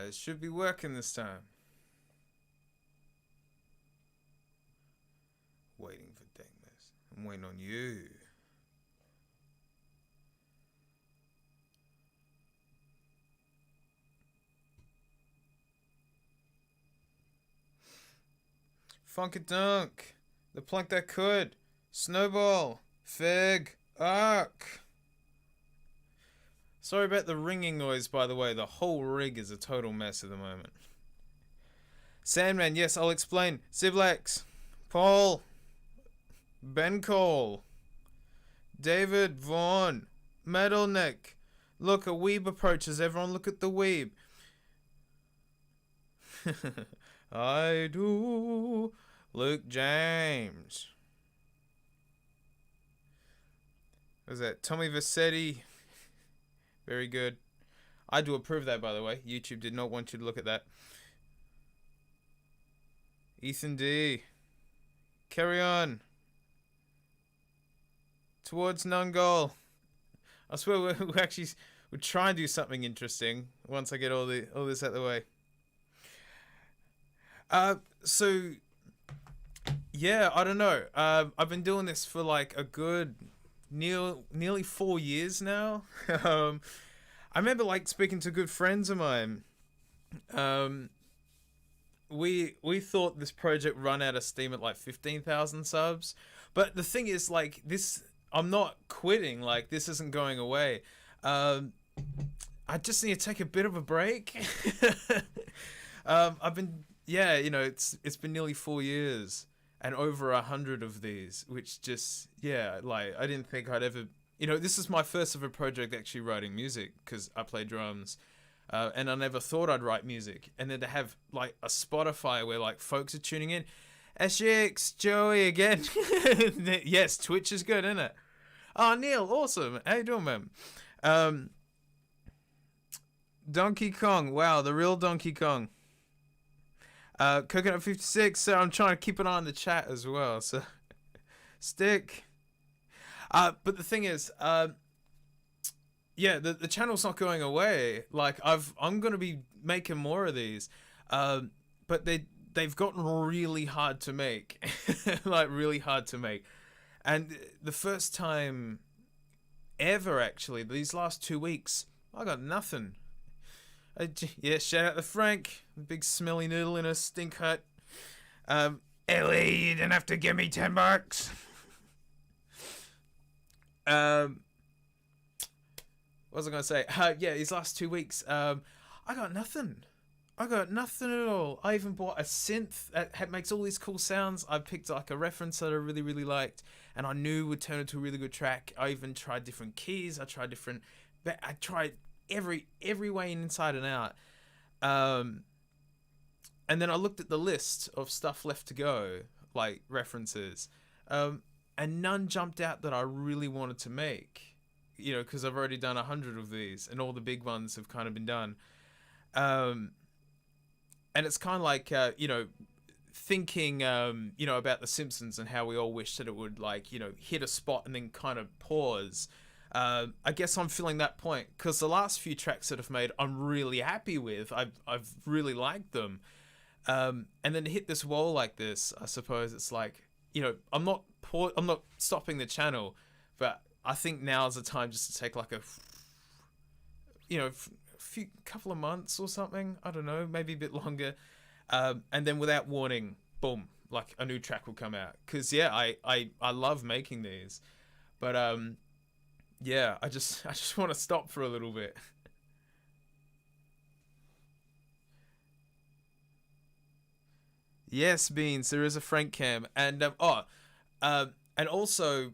it should be working this time. Waiting for Dankmus. I'm waiting on you. Funkadunk. The plunk that could. Snowball. Fig. Arc. Sorry about the ringing noise, by the way. The whole rig is a total mess at the moment. Sandman, yes, I'll explain. Ziblex. Paul. Ben Cole. David Vaughn. Metalneck. Look, a weeb approaches. Everyone look at the weeb. I do. Luke James. What was that? Tommy Vassetti. Very good. I do approve that, by the way. YouTube did not want you to look at that. Ethan D. Carry on. Towards non-goal. I swear we actually would try and do something interesting once I get all this out of the way. So yeah, I don't know. I've been doing this for like a good nearly 4 years now. I remember like speaking to good friends of mine. We thought this project run out of steam at like 15,000 subs, but the thing is, like, this, I'm not quitting. Like, this isn't going away. I just need to take a bit of a break. I've been, yeah, you know, it's been nearly 4 years and over 100 of these, which just, yeah, like, I didn't think I'd ever, you know, this is my first ever project actually writing music, because I play drums. And I never thought I'd write music. And then to have like a Spotify where like folks are tuning in. SGX, Joey again. Yes, Twitch is good, isn't it? Oh, Neil, awesome. How you doing, man? Donkey Kong. Wow, the real Donkey Kong. Coconut 56. So I'm trying to keep an eye on the chat as well. So stick. But the thing is, yeah, the channel's not going away. Like, I'm gonna be making more of these, but they've gotten really hard to make, like really hard to make. And the first time ever, actually, these last 2 weeks, I got nothing. Yeah, shout out to Frank, big smelly noodle in a stink hut. Ellie, you didn't have to give me $10. What was I going to say? Yeah, these last 2 weeks, I got nothing. I got nothing at all. I even bought a synth that makes all these cool sounds. I picked like a reference that I really, really liked, and I knew would turn into a really good track. I even tried different keys. I tried every way inside and out. And then I looked at the list of stuff left to go, like references, and none jumped out that I really wanted to make. You know, because I've already done 100 of these, and all the big ones have kind of been done. And it's kind of like, you know, thinking, you know, about The Simpsons and how we all wish that it would, like, you know, hit a spot and then kind of pause. I guess I'm feeling that point, because the last few tracks that I've made, I'm really happy with. I've really liked them. And then to hit this wall like this, I suppose it's like, you know, I'm not stopping the channel, but I think now's the time just to take like a, you know, couple of months or something. I don't know, maybe a bit longer. And then without warning, boom, like a new track will come out. Cause yeah, I love making these, but yeah, I just want to stop for a little bit. Yes, Beans, there is a Frank cam, and and also,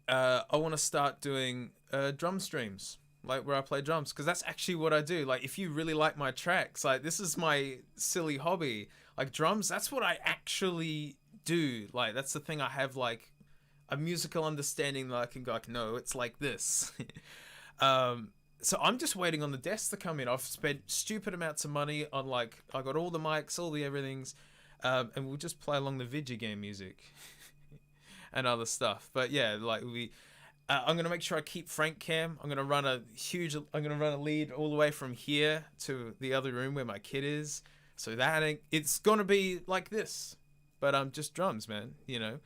I want to start doing drum streams, like where I play drums, because that's actually what I do. Like, if you really like my tracks, like, this is my silly hobby, like drums, that's what I actually do. Like, that's the thing. I have like a musical understanding that I can go like, no, it's like this. So I'm just waiting on the desks to come in. I've spent stupid amounts of money on, like, I got all the mics, all the everythings, and we'll just play along the video game music and other stuff. But yeah, like I'm gonna make sure I keep Frank cam. I'm gonna run a huge. I'm gonna run a lead all the way from here to the other room where my kid is. So that it's gonna be like this, but just drums, man. You know.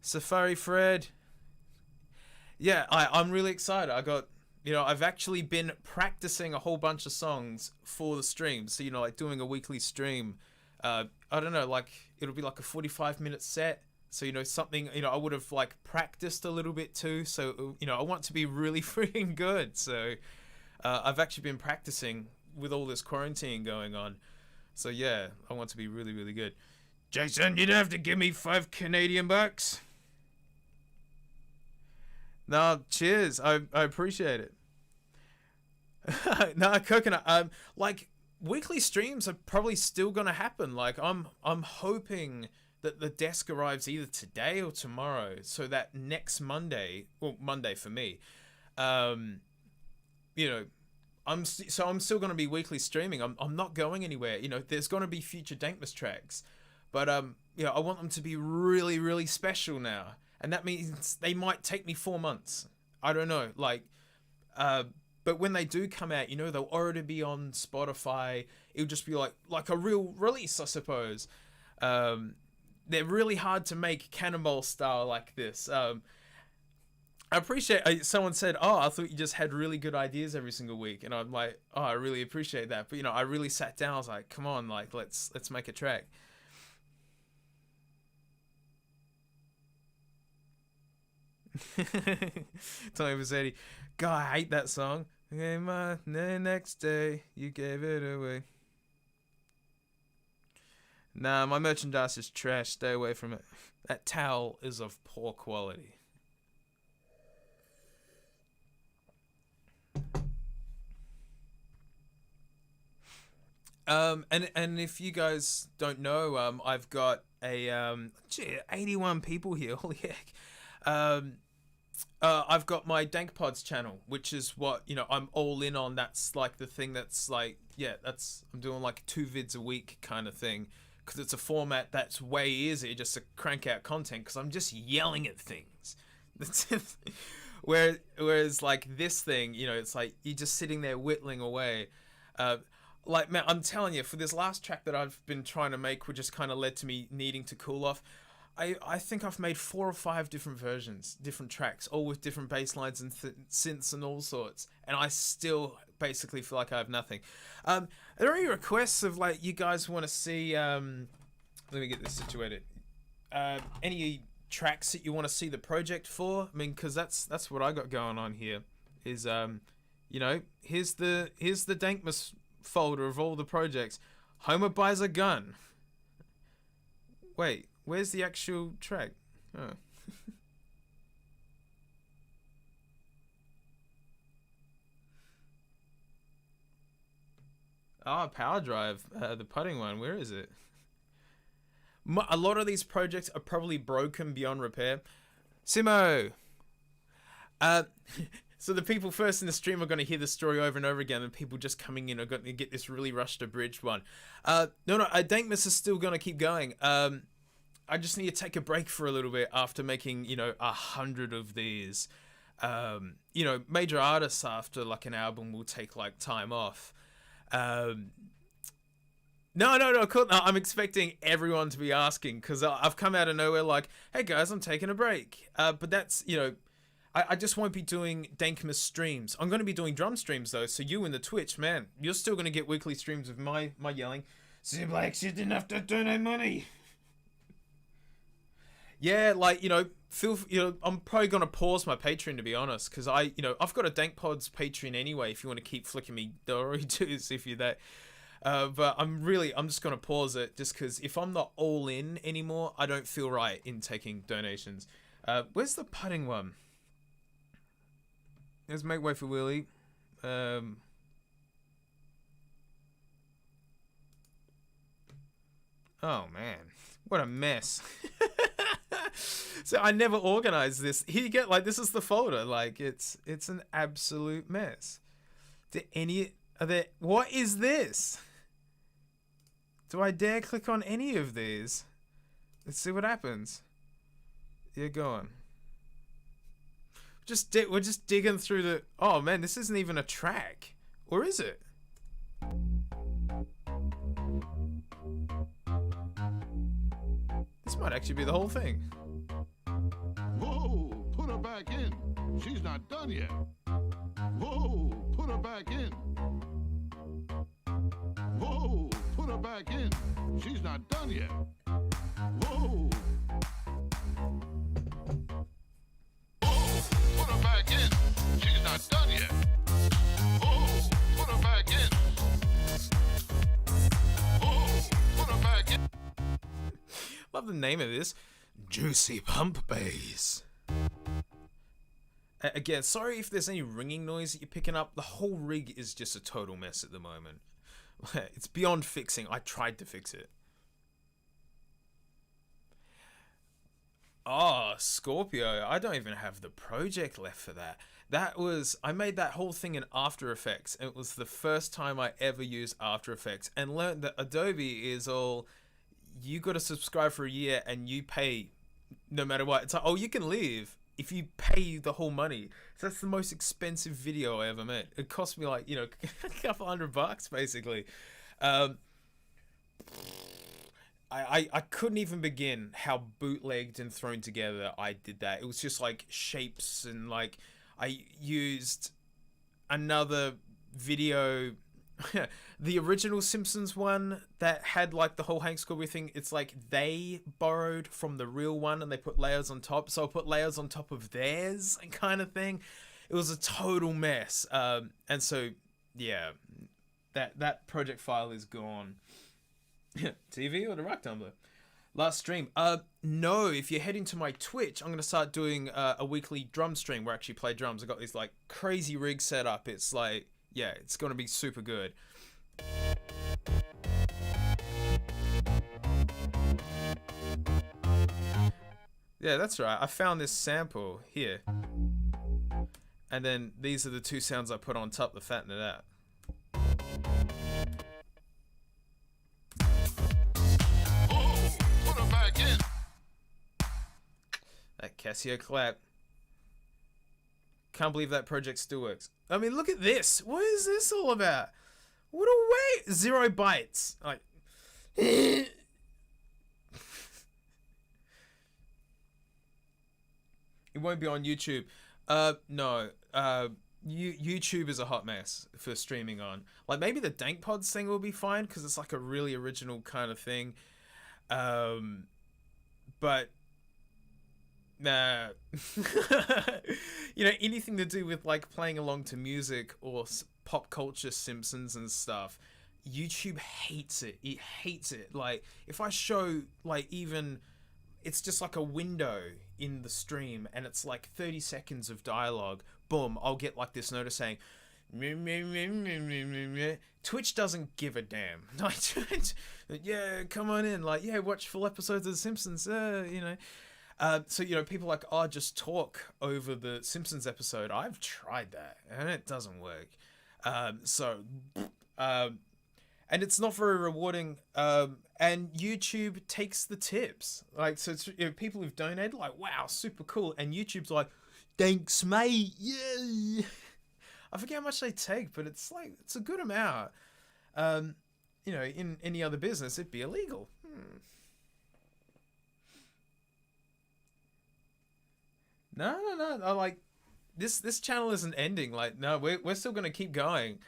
Safari Fred. Yeah, I'm really excited. I got, I've actually been practicing a whole bunch of songs for the stream. So, like doing a weekly stream. I don't know, like it'll be like a 45-minute set. So, something, I would have like practiced a little bit too. So, I want to be really freaking good. So, I've actually been practicing with all this quarantine going on. So, yeah, I want to be really, really good. Jason, you don't have to give me $5 Canadian. No, cheers. I appreciate it. No, coconut. Like weekly streams are probably still gonna happen. Like I'm hoping that the desk arrives either today or tomorrow, so that next Monday, well, Monday for me, you know, I'm still gonna be weekly streaming. I'm not going anywhere. There's gonna be future Dankmus tracks, but I want them to be really, really special now. And that means they might take me 4 months. I don't know. Like, but when they do come out, they'll already be on Spotify. It'll just be like a real release, I suppose. They're really hard to make Cannonball style like this. I appreciate. Someone said, "Oh, I thought you just had really good ideas every single week," and I'm like, "Oh, I really appreciate that." But I really sat down. I was like, "Come on, like let's make a track." Tommy Mazzetti. God, I hate that song. Okay, the next day you gave it away. Nah, my merchandise is trash. Stay away from it. That towel is of poor quality. And if you guys don't know, I've got a 81 people here. Holy heck. I've got my Dank Pods channel, which is what I'm all in on. That's like the thing that's like, yeah, I'm doing like 2 vids a week kind of thing, because it's a format that's way easier just to crank out content, because I'm just yelling at things. Whereas like this thing, it's like you're just sitting there whittling away. Like, man, I'm telling you, for this last track that I've been trying to make, which just kind of led to me needing to cool off, I think I've made 4 or 5 different versions, different tracks, all with different bass lines and synths and all sorts, and I still basically feel like I have nothing. Are there any requests of like you guys want to see? Let me get this situated. Any tracks that you want to see the project for? I mean, because that's what I got going on here. Is here's the Dankmus folder of all the projects. Homer buys a gun. Wait. Where's the actual track? Oh. Power Drive, the putting one. Where is it? A lot of these projects are probably broken beyond repair. Simo! So the people first in the stream are going to hear the story over and over again, and people just coming in are going to get this really rushed abridged one. No, Dankmus is still going to keep going. I just need to take a break for a little bit after making, 100 of these. Major artists after like an album will take like time off. No, cool. No, I'm expecting everyone to be asking, because I've come out of nowhere like, hey guys, I'm taking a break. But that's, I just won't be doing Dankmus streams. I'm going to be doing drum streams though. So you in the Twitch, man, you're still going to get weekly streams of my yelling. Ziblax, you didn't have to donate money. Yeah, like, I'm probably going to pause my Patreon, to be honest, because I've got a Dank Pods Patreon anyway, if you want to keep flicking me Doritos, if you're that. But I'm just going to pause it, just because if I'm not all in anymore, I don't feel right in taking donations. Where's the putting one? Let's make way for Willie. Oh, man. What a mess. So I never organized this. Here you get, like, this is the folder. Like, it's an absolute mess. What is this? Do I dare click on any of these? Let's see what happens. Yeah, go on. we're just digging through the. Oh man, this isn't even a track, or is it? This might actually be the whole thing. Whoa, put her back in. She's not done yet. Whoa, put her back in. Whoa, put her back in. She's not done yet. Whoa. Whoa, put her back in. She's not done yet. Whoa, put her back in. Whoa, put her back in. Love the name of this. Juicy Pump Bass. Again, sorry if there's any ringing noise that you're picking up. The whole rig is just a total mess at the moment. It's beyond fixing. I tried to fix it. Oh, Scorpio. I don't even have the project left for that. I made that whole thing in After Effects. And it was the first time I ever used After Effects and learned that Adobe is all, you got to subscribe for a year and you pay no matter what. It's like, oh, you can leave if you pay the whole money. So that's the most expensive video I ever made. It cost me like, a couple $100 basically. I couldn't even begin how bootlegged and thrown together I did that. It was just like shapes and like I used another video, the original Simpsons one that had like the whole Hank Scorpio thing. It's like they borrowed from the real one and they put layers on top. So I put layers on top of theirs kind of thing. It was a total mess. And so, yeah, that project file is gone. TV or the Rock Tumbler? Last stream. No, if you're heading to my Twitch, I'm going to start doing a weekly drum stream where I actually play drums. I got this like crazy rig set up. It's like, yeah, it's going to be super good. Yeah, that's right. I found this sample here. And then these are the two sounds I put on top to fatten it out. That Casio clap. Can't believe that project still works. I mean, look at this. What is this all about? What a way. 0 bytes. Like. It won't be on YouTube. No. YouTube is a hot mess for streaming on. Like, maybe the DankPods thing will be fine because it's like a really original kind of thing. But nah. Anything to do with like playing along to music or pop culture, Simpsons and stuff, YouTube hates it. It hates it. Like, if I show like even, it's just like a window in the stream and it's like 30 seconds of dialogue, boom, I'll get like this notice saying Twitch doesn't give a damn. Yeah, come on in, like, yeah, watch full episodes of The Simpsons, so people like, oh, just talk over the Simpsons episode. I've tried that and it doesn't work. And it's not very rewarding. And YouTube takes the tips. Like, so it's, people who've donated, like, wow, super cool. And YouTube's like, thanks, mate. Yeah. I forget how much they take, but it's like, it's a good amount. In any other business, it'd be illegal. No. I like this channel isn't ending. Like, no, we're still gonna keep going.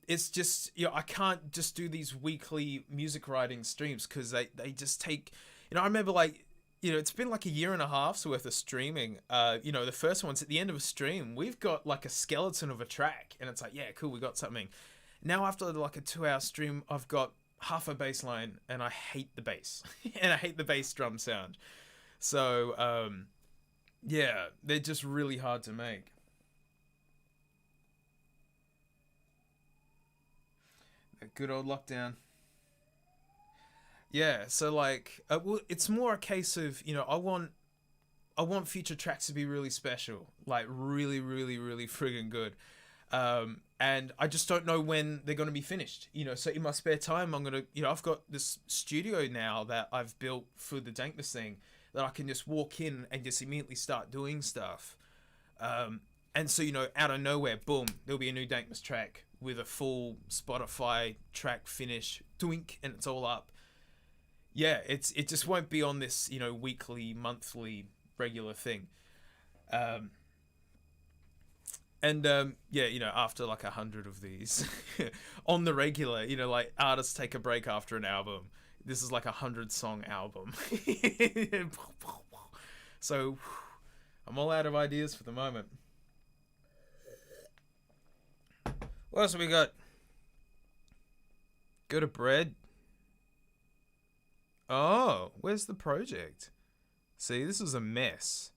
It's just, I can't just do these weekly music writing streams because they just take, I remember like, it's been like a year and a half's worth of streaming. The first one's at the end of a stream, we've got like a skeleton of a track and it's like, yeah, cool, we got something. Now after like a 2-hour stream, I've got half a bass line and I hate the bass and I hate the bass drum sound. So, yeah, they're just really hard to make. A good old lockdown. Yeah, so like, it's more a case of, I want future tracks to be really special, like really, really, really friggin' good. And I just don't know when they're going to be finished, so in my spare time, I'm going to, I've got this studio now that I've built for the Dankmus thing that I can just walk in and just immediately start doing stuff. And so, you know, out of nowhere, boom, there'll be a new Dankmus track with a full Spotify track finish, twink, and it's all up. Yeah, it just won't be on this, you know, weekly, monthly, regular thing. Yeah, you know, after like 100 of these on the regular, you know, like artists take a break after an album. This is like 100-song album. So I'm all out of ideas for the moment. What else have we got? Go to bread. Oh, where's the project? See, this is a mess.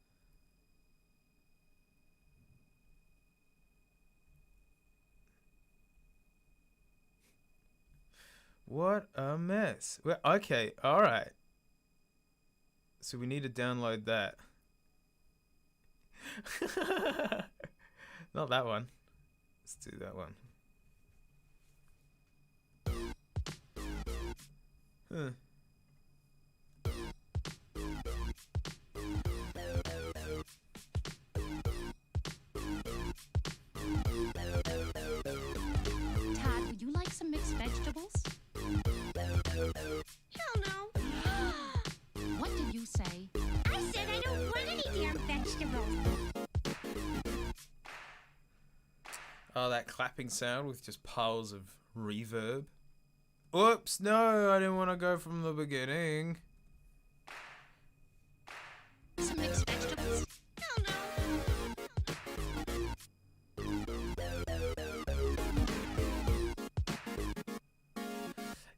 What a mess. Well, okay, alright. So we need to download that. Not that one. Let's do that one. Huh. Todd, would you like some mixed vegetables? Hell no. What did you say? I said I don't want any damn vegetables. Oh, that clapping sound with just piles of reverb. Oops, no, I didn't want to go from the beginning. Some mixed vegetables? Hell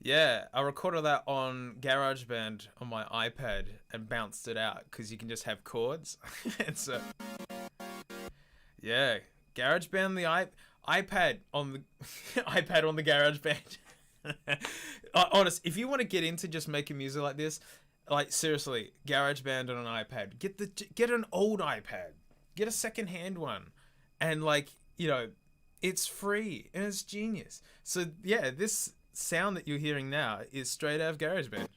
Yeah, I recorded that on GarageBand on my iPad and bounced it out because you can just have chords. And so, yeah, GarageBand, the iPad on the iPad on the GarageBand. Honest, if you want to get into just making music like this, like seriously, GarageBand on an iPad. Get an old iPad. Get a second-hand one, and like, you know, it's free and it's genius. So yeah, this sound that you're hearing now is straight out of GarageBand.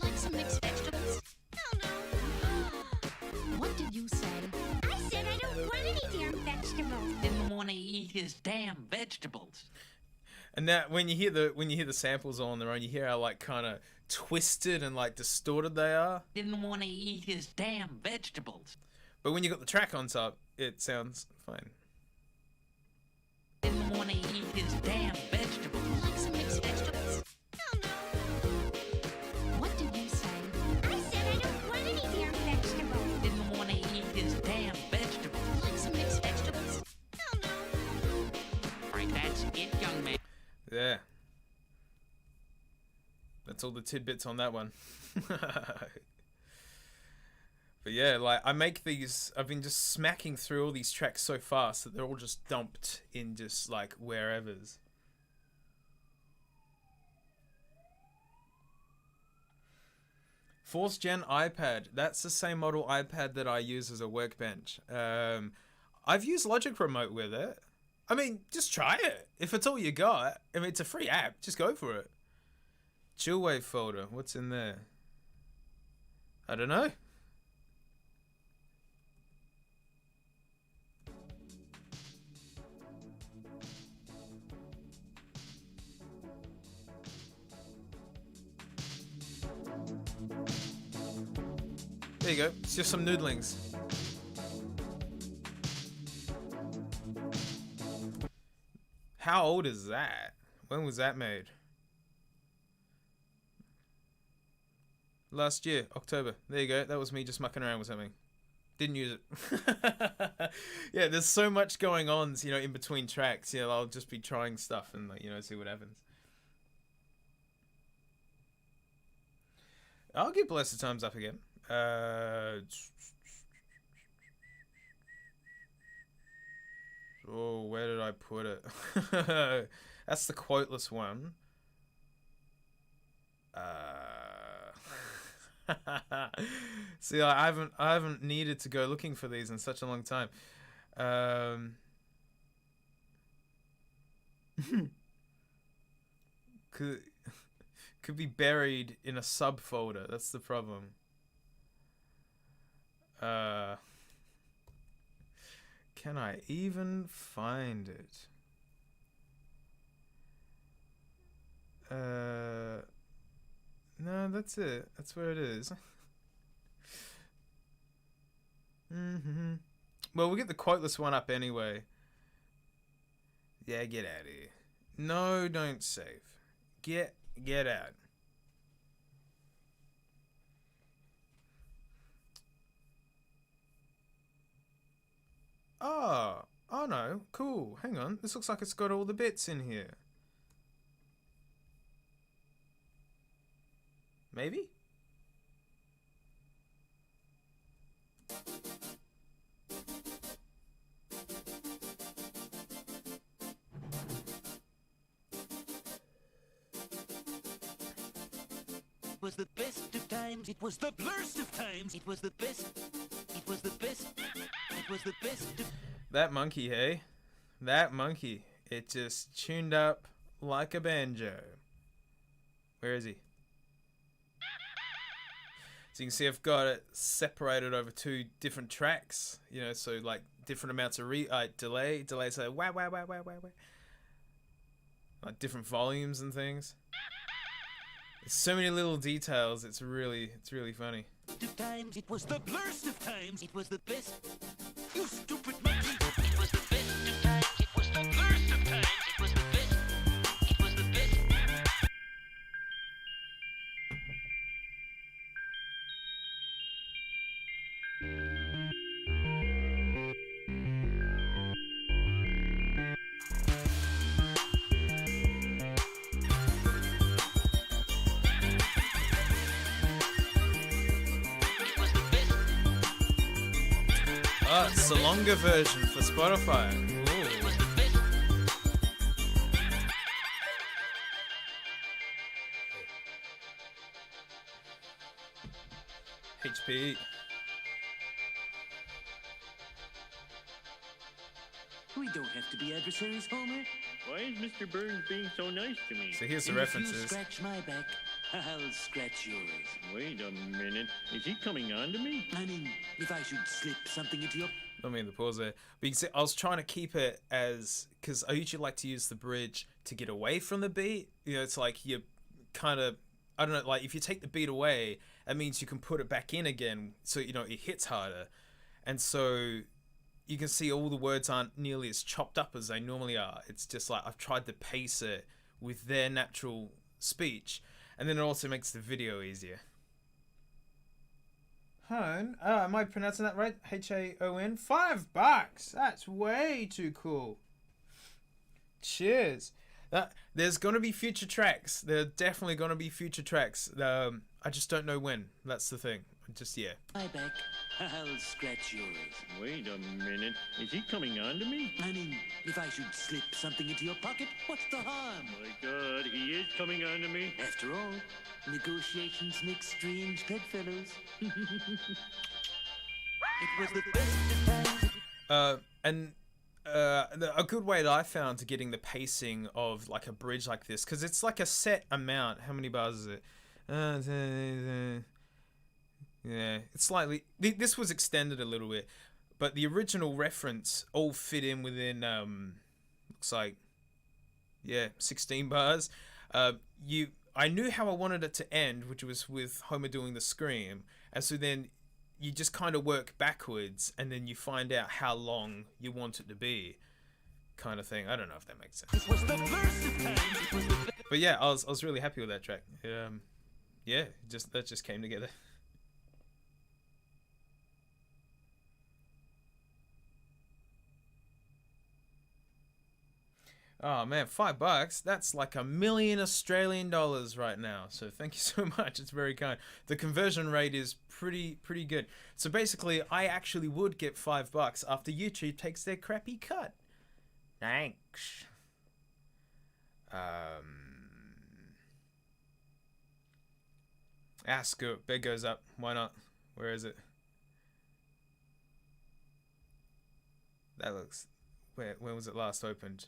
Like some mixed vegetables? Hell no. What did you say? I said I don't want any damn vegetables. Didn't want to eat his damn vegetables. And that when you hear the samples on their own, you hear how like kind of twisted and like distorted they are. Didn't want to eat his damn vegetables. But when you got the track on top, it sounds fine. Didn't want to eat his damn vegetables. Like some mixed vegetables? Hell no. What did you say? I said I don't want any damn vegetables. Didn't want to eat his damn vegetables. Like some mixed vegetables? Hell no. Right, that's it, young man. Yeah. That's all the tidbits on that one. But yeah, like I've been just smacking through all these tracks so fast that they're all just dumped in just like wherever's. Fourth gen iPad. That's the same model iPad that I use as a workbench. I've used Logic Remote with it. I mean, just try it. If it's all you got, I mean, it's a free app. Just go for it. Chillwave folder. What's in there? I don't know. There you go. It's just some noodlings. How old is that? When was that made? Last year, October. There you go. That was me just mucking around with something. Didn't use it. Yeah, there's so much going on, you know, in between tracks. Yeah, I'll just be trying stuff and, you know, see what happens. I'll give Bless the Times Up again. Oh, where did I put it? That's the quoteless one. See, I haven't needed to go looking for these in such a long time. could could be buried in a subfolder. That's the problem. Can I even find it? No, that's it. That's where it is. Well, we'll get the quoteless one up anyway. Yeah, get out of here. No, don't save. Get out. Oh no, cool. Hang on, this looks like it's got all the bits in here. Maybe? It was the best of times. It was the blurst of times. It was the best. It was the best. It was the best of... That monkey, hey? That monkey. It just tuned up like a banjo. Where is he? So you can see I've got it separated over two different tracks. You know, so like different amounts of delay. Delay's like wah wah wah wah wah wah. Like different volumes and things. There's so many little details. It's really funny. Of times. It was the blurst of times. It was the best. You stupid monkey. It was the best of times. It was the blurst of times. It was the best. It was the best. Oh, it's the longer version for Spotify. Ooh. HP. We don't have to be adversaries, Homer. Why is Mr. Burns being so nice to me? So here's the And if references. you scratch my back, I'll scratch yours. Wait a minute. Is he coming on to me? I mean, if I should slip something into your... Let me in the pause there. But you can see I was trying to keep it as, because I usually like to use the bridge to get away from the beat. You know, it's like you kind of, I don't know, like if you take the beat away, that means you can put it back in again, so you know it hits harder. And so you can see all the words aren't nearly as chopped up as they normally are. It's just like I've tried to pace it with their natural speech, and then it also makes the video easier. Hone, am I pronouncing that right? Haon. $5. That's way too cool. Cheers. There's gonna be future tracks. There are definitely gonna be future tracks. I just don't know when. That's the thing. Just yeah. My back, I'll scratch yours. Wait a minute. Is he coming on to me? I mean, if I should slip something into your pocket, what's the harm? My God, he is coming on to me. After all, negotiations make strange bedfellows. It was the best of times. A good way that I found to getting the pacing of like a bridge like this, because it's like a set amount. How many bars is it? Yeah, it's slightly. This was extended a little bit, but the original reference all fit in within. Looks like, yeah, 16 bars. I knew how I wanted it to end, which was with Homer doing the scream, and so then you just kind of work backwards, and then you find out how long you want it to be, kind of thing. I don't know if that makes sense. It was the first of times. It was the best. But yeah, I was really happy with that track. Yeah, that just came together. Oh man, $5. That's like $1 million Australian dollars right now. So thank you so much. It's very kind. The conversion rate is pretty good. So basically, I actually would get $5 after YouTube takes their crappy cut. Thanks. Screw it. Bed goes up. Why not? Where is it? That looks. When was it last opened?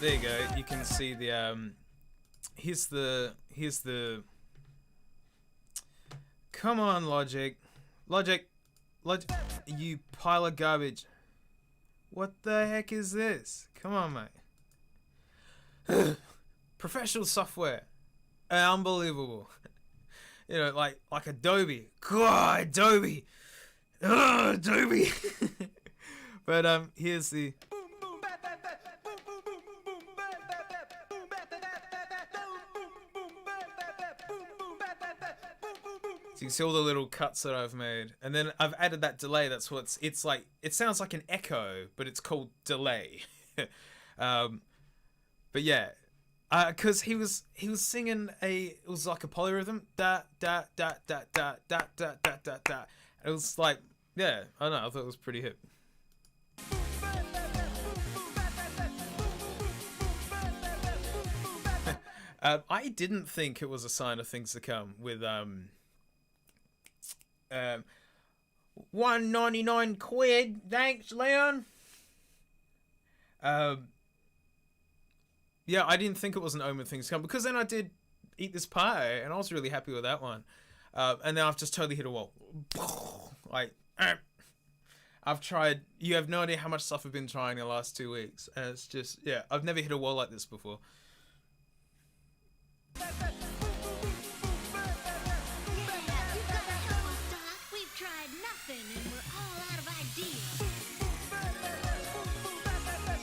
There you go. You can see the here's the come on, Logic, you pile of garbage. What the heck is this? Come on, mate. Professional software, unbelievable. You know, like Adobe. God, Adobe. Ugh, Adobe. But here's the. So you can see all the little cuts that I've made, and then I've added that delay. That's what it's like. It sounds like an echo, but it's called delay. But yeah, because he was singing it was like a polyrhythm, da da da da da da da da da da. It was like Yeah, I know. I thought it was pretty hip. I didn't think it was a sign of things to come with 199 quid. Thanks, Leon. Yeah, I didn't think it was an omen of things to come, because then I did eat this pie and I was really happy with that one. And then I've just totally hit a wall. Like, I've tried. You have no idea how much stuff I've been trying in the last 2 weeks, and it's just, yeah, I've never hit a wall like this before. Yeah, you've got to help us, Doc. We've tried nothing and we're all out of ideas. We've tried nothing and we're all out of ideas.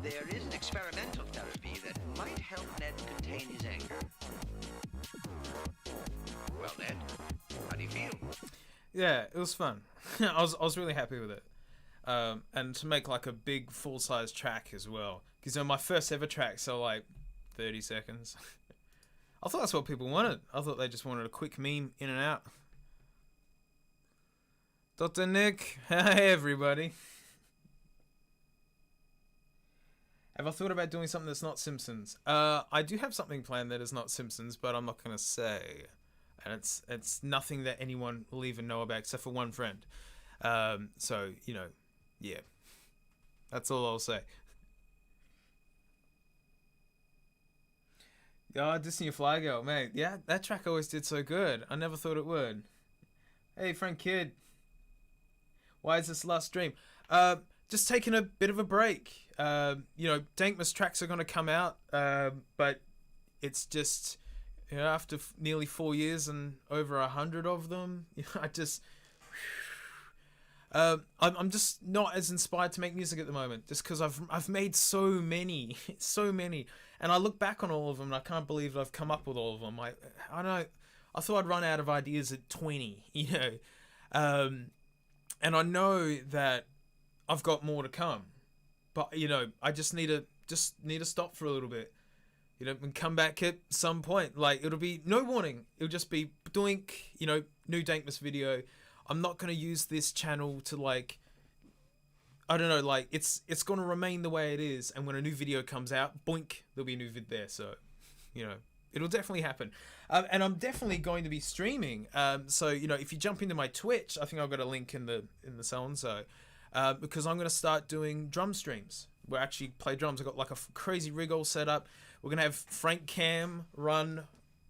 There is an experimental therapy that might help Ned contain his anger. Well, Ned, how do you feel? Yeah, it was fun. I was really happy with it. And to make like a big full-size track as well, because my first ever tracks are like 30 seconds. I thought that's what people wanted. I thought they just wanted a quick meme in and out. Dr. Nick, hey everybody. Have I thought about doing something that's not Simpsons? I do have something planned that is not Simpsons, but I'm not gonna say. And it's nothing that anyone will even know about except for one friend. So, you know, yeah. That's all I'll say. Oh, Disney Fly Girl, mate. Yeah, that track always did so good. I never thought it would. Hey, Frank Kid. Why is this last stream? Just taking a bit of a break. You know, Dankmus tracks are going to come out, but it's just, you know, after nearly 4 years and over 100 of them, you know, I'm just not as inspired to make music at the moment, just because I've made so many, and I look back on all of them and I can't believe I've come up with all of them. I don't know. I thought I'd run out of ideas at 20, you know, and I know that I've got more to come, but you know, I just need to stop for a little bit, you know, and come back at some point. Like, it'll be no warning. It'll just be doink, you know, new Dankmus video. I'm not going to use this channel to, like, I don't know, like, it's going to remain the way it is, and when a new video comes out, boink, there'll be a new vid there. So, you know, it'll definitely happen. And I'm definitely going to be streaming. So, you know, if you jump into my Twitch, I think I've got a link in the so-and-so, because I'm going to start doing drum streams where I actually play drums. I've got like a crazy rig all set up. We're going to have Frank Cam run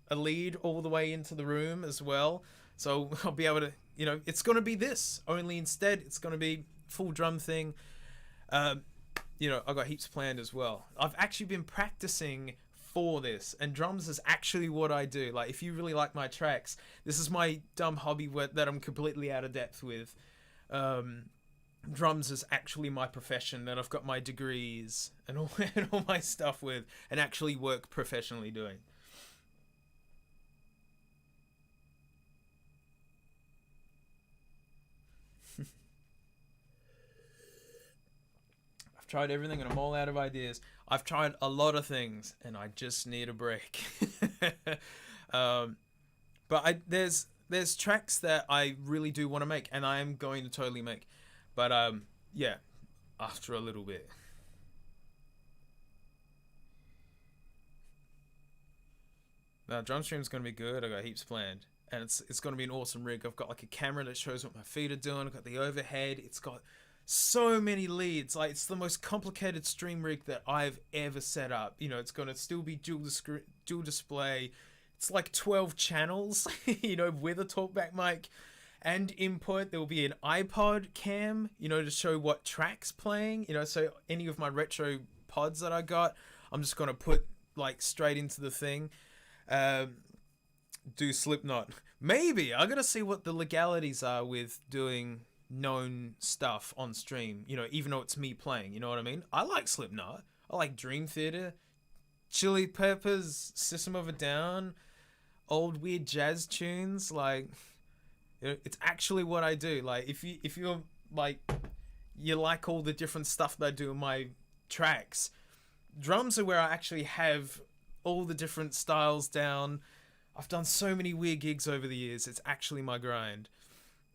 a lead all the way into the room as well. So I'll be able to, you know, it's going to be this, only instead it's going to be full drum thing. You know, I've got heaps planned as well. I've actually been practicing for this, and drums is actually what I do. Like, if you really like my tracks, this is my dumb hobby that I'm completely out of depth with. Drums is actually my profession that I've got my degrees and all my stuff with, and actually work professionally doing. I've tried everything and I'm all out of ideas. I've tried a lot of things and I just need a break. But there's tracks that I really do want to make, and I am going to totally make. But yeah, after a little bit. Now, drum stream's gonna be good. I got heaps planned, and it's gonna be an awesome rig. I've got like a camera that shows what my feet are doing. I've got the overhead. It's got so many leads. Like, it's the most complicated stream rig that I've ever set up. You know, it's gonna still be dual display. It's like 12 channels, you know, with a talkback mic and input. There will be an iPod cam, you know, to show what track's playing, you know, so any of my retro pods that I got, I'm just going to put like straight into the thing. Do Slipknot. Maybe. I got to see what the legalities are with doing known stuff on stream, you know, even though it's me playing, you know what I mean? I like Slipknot, I like Dream Theater, Chili Peppers, System of a Down, old weird jazz tunes, like, you know, it's actually what I do. Like, if you're like, you like all the different stuff that I do in my tracks, drums are where I actually have all the different styles down. I've done so many weird gigs over the years. It's actually my grind.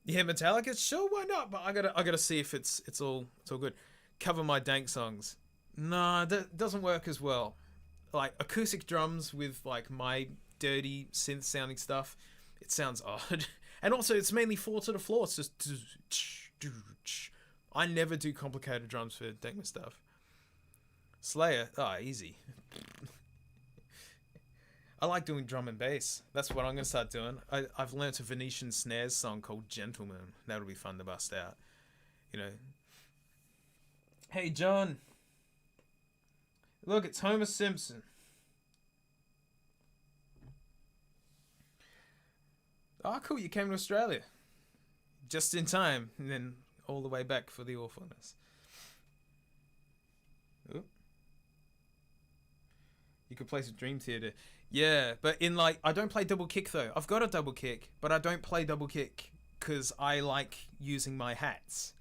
Yeah, Metallica, sure, why not? But I gotta see if it's all good. Cover my dank songs. Nah, that doesn't work as well. Like acoustic drums with like my dirty synth sounding stuff, it sounds odd. And also it's mainly 4 to the floor. It's just I never do complicated drums for Dankmus stuff. Slayer, easy. I like doing drum and bass. That's what I'm gonna start doing. I've learnt a Venetian snares song called Gentleman. That'll be fun to bust out. You know. Hey John. Look, it's Homer Simpson. Oh, cool, you came to Australia. Just in time, and then all the way back for the awfulness. Ooh. You could play some Dream Theater. Yeah, but in like, I don't play double kick though. I've got a double kick, but I don't play double kick because I like using my hats.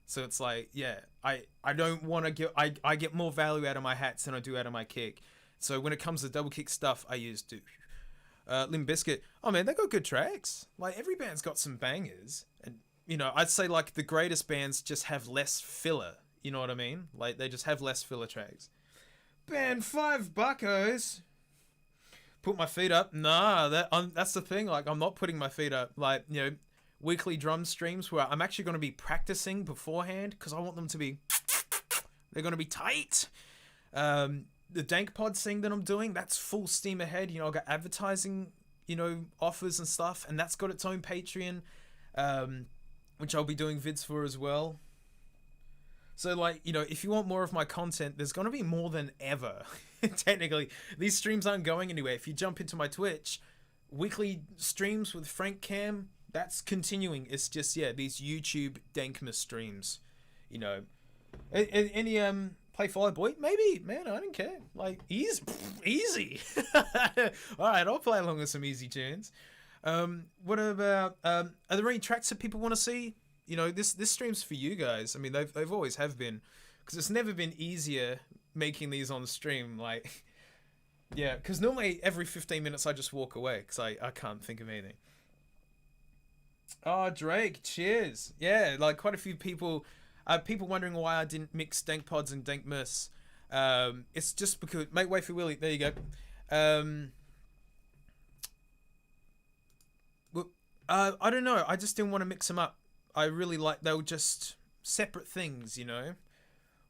So it's like, yeah, I don't want to get, I get more value out of my hats than I do out of my kick. So when it comes to double kick stuff, I use Limp Bizkit. Oh man, they got good tracks. Like every band's got some bangers. And, you know, I'd say like the greatest bands just have less filler. You know what I mean? Like they just have less filler tracks. Band $5. Put my feet up. Nah, that's the thing. Like I'm not putting my feet up. Like, you know, weekly drum streams where I'm actually going to be practicing beforehand because I want them to be, they're going to be tight. The Dank Pod thing that I'm doing, that's full steam ahead. You know, I got advertising, you know, offers and stuff, and that's got its own Patreon, which I'll be doing vids for as well. So, like, you know, if you want more of my content, there's going to be more than ever. Technically, these streams aren't going anywhere. If you jump into my Twitch, weekly streams with Frank Cam, that's continuing. It's just, yeah, these YouTube Dankmus streams, you know. Any play Fall Out Boy? Maybe, man, I don't care. Like, easy. All right, I'll play along with some easy tunes. What about, are there any tracks that people want to see? You know, this stream's for you guys. I mean, they've always have been, because it's never been easier making these on stream. Like, yeah, because normally every 15 minutes I just walk away because I can't think of anything. Oh, Drake, cheers. Yeah, like quite a few people, people wondering why I didn't mix Dank Pods and Dankmus. It's just because, make way for Willie. There you go. Well, I don't know. I just didn't want to mix them up. I really like, they were just separate things, you know?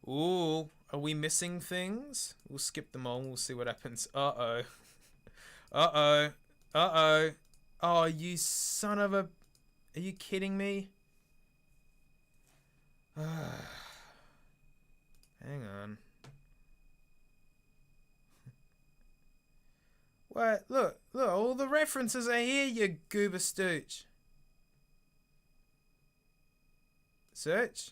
Ooh, are we missing things? We'll skip them all. We'll see what happens. Uh-oh. Uh-oh. Uh-oh. Oh, you son of a... Are you kidding me? Hang on. What? Look, all the references are here, you goober stooge. Search.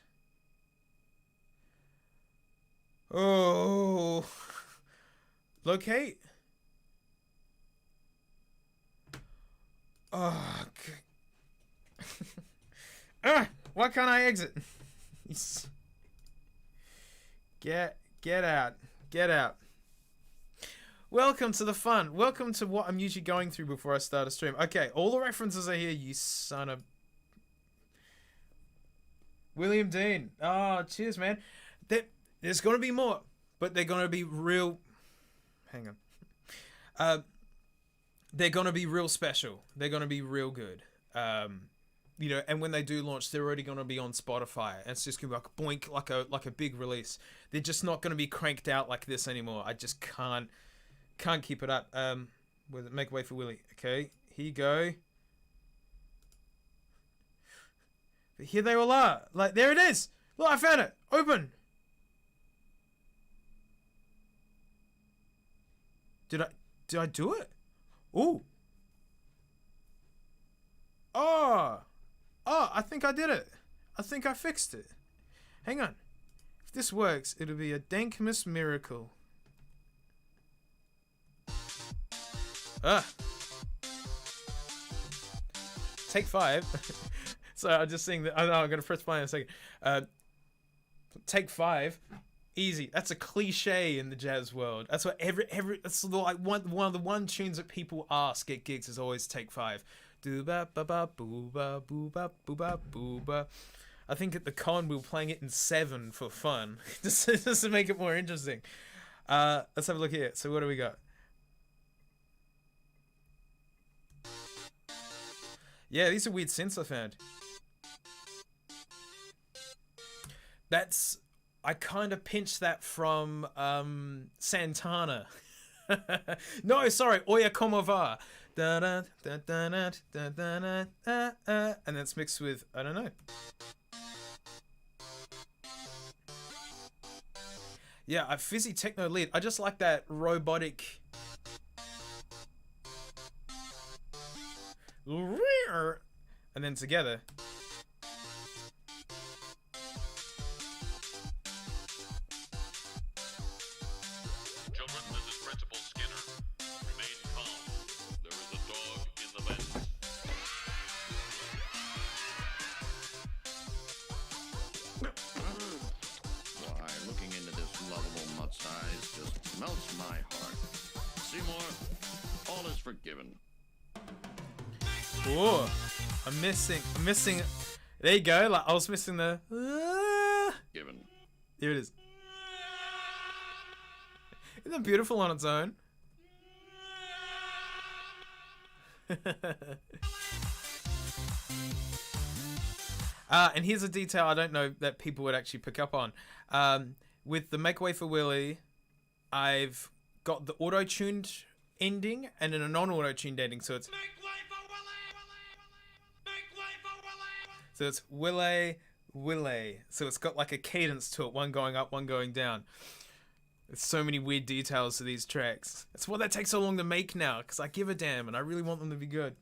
Oh. Locate. Oh. Why can't I exit? Get out. Get out. Welcome to the fun. Welcome to what I'm usually going through before I start a stream. Okay, all the references are here, you son of... William Dean. Oh, cheers, man. There's going to be more, but they're going to be real... Hang on. They're going to be real special. They're going to be real good. You know, and when they do launch, they're already going to be on Spotify. And it's just going to be like boink, like a big release. They're just not going to be cranked out like this anymore. I just can't keep it up. Make way for Willie. Okay, here you go. But here they all are. Like, there it is. Look, I found it. Open. Did I do it? Ooh. Oh, I think I did it. I think I fixed it. Hang on. If this works, it'll be a Dankmus miracle. Ah. Take 5. So I'm just saying that. I know I'm gonna press play in a second. Take 5. Easy. That's a cliche in the jazz world. That's what every that's like one of the one tunes that people ask at gigs is always take 5. Do ba ba ba boo ba boo ba boo ba boo ba. I think at the con we were playing it in 7 for fun, just to make it more interesting. Let's have a look here. So what do we got? Yeah, these are weird synths I found. That's, I kind of pinched that from Santana. No, sorry, Oya Como Va. And that's mixed with, I don't know. Yeah, a fizzy techno lead. I just like that robotic. And then together. Children, this is Principal Skinner. Remain calm. There is a dog in the vents. Why, looking into this lovable mutt's eyes just melts my heart. Seymour, all is forgiven. Oh, I'm missing. There you go. Like I was missing the. Given. Here it is. Isn't that beautiful on its own? And here's a detail I don't know that people would actually pick up on. With the Make Way for Willie, I've got the auto-tuned ending and then a non-auto-tuned ending, so it's. So it's Willie, Willie. So it's got like a cadence to it, one going up, one going down. There's so many weird details to these tracks. That's why they take so long to make now, because I give a damn and I really want them to be good.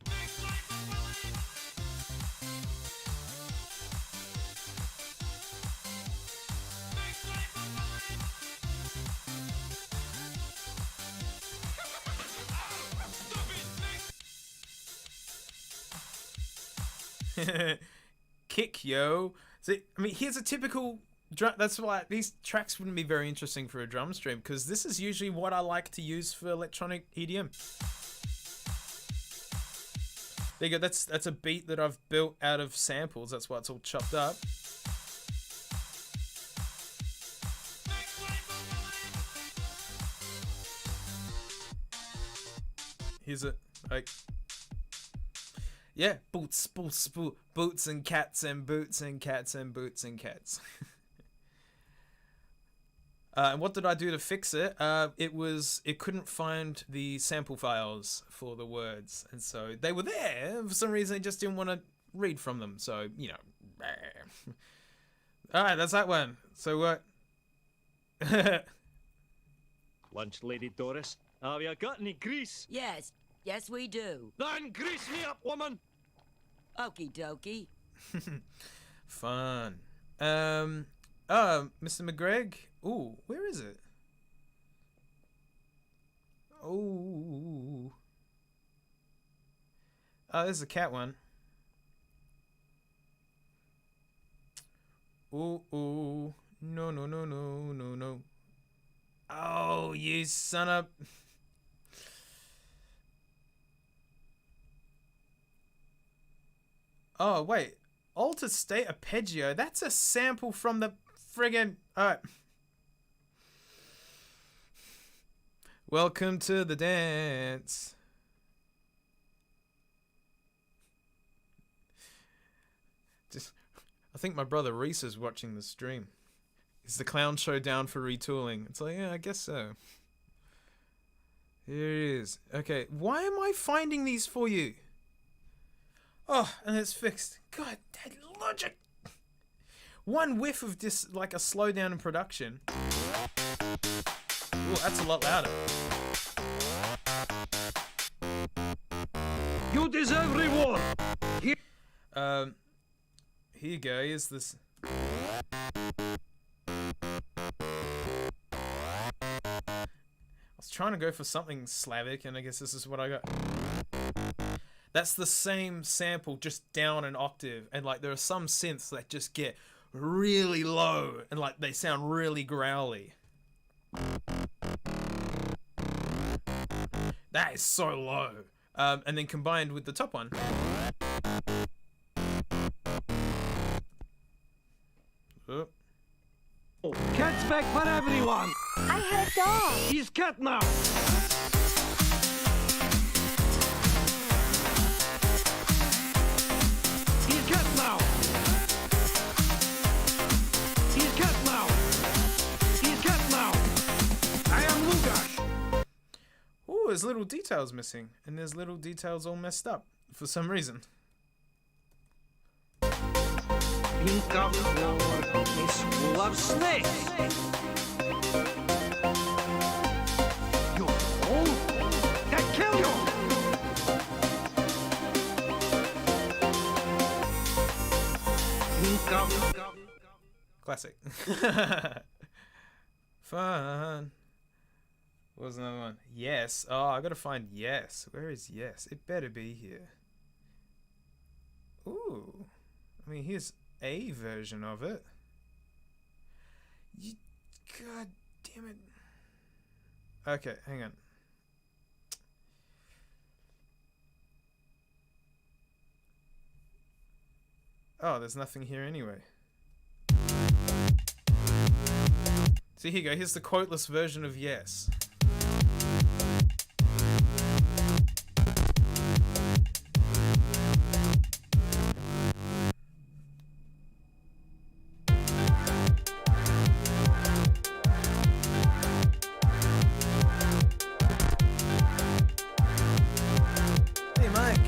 Kick, yo. So, I mean, here's a typical drum. That's why these tracks wouldn't be very interesting for a drum stream, because this is usually what I like to use for electronic EDM. There you go. That's a beat that I've built out of samples. That's why it's all chopped up. Here's it. Like. Yeah, boots and cats and boots and cats and boots and cats. And what did I do to fix it? It couldn't find the sample files for the words, and so they were there. For some reason, I just didn't want to read from them. So you know. All right, that's that one. So what? Lunch, Lady Doris. Have you got any grease? Yes, yes we do. Then grease me up, woman! Okie dokie. Fun. Mr. McGregor. Ooh, where is it? Oh. Oh, there's a cat one. Ooh. No. Oh, you son of... Oh, wait. Alter State Arpeggio. That's a sample from the friggin'... Alright. Welcome to the dance. I think my brother Reese is watching the stream. Is the clown show down for retooling? It's like, yeah, I guess so. Here it is. Okay, why am I finding these for you? Oh, and it's fixed. God, that logic. One whiff of this, like a slowdown in production. Ooh, that's a lot louder. You deserve reward. here you go. Here's this. I was trying to go for something Slavic, and I guess this is what I got. That's the same sample, just down an octave. And like, there are some synths that just get really low, and like, they sound really growly. That is so low. And then combined with the top one. Oh. Cat's back for everyone. I heard a dog. He's cat now. He's cat now. He's cat now. He's cat now. I am Lugash. Ooh, there's little details missing. And there's little details all messed up. For some reason. Pink of war is full of snakes. You fool! They kill you! Pink of... Classic. Fun. What was another one? Yes. Oh, I gotta find Yes. Where is Yes? It better be here. Ooh. I mean, here's a version of it. God damn it. Okay, hang on. Oh, there's nothing here anyway. So here you go. Here's the quoteless version of Yes. Hey, Mike.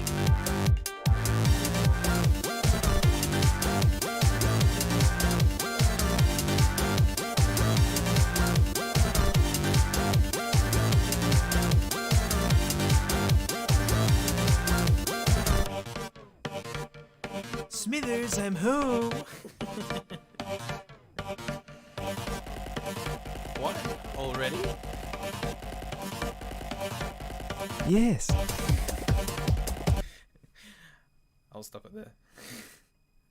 Smithers, I'm home. What? Already? Yes. I'll stop it there.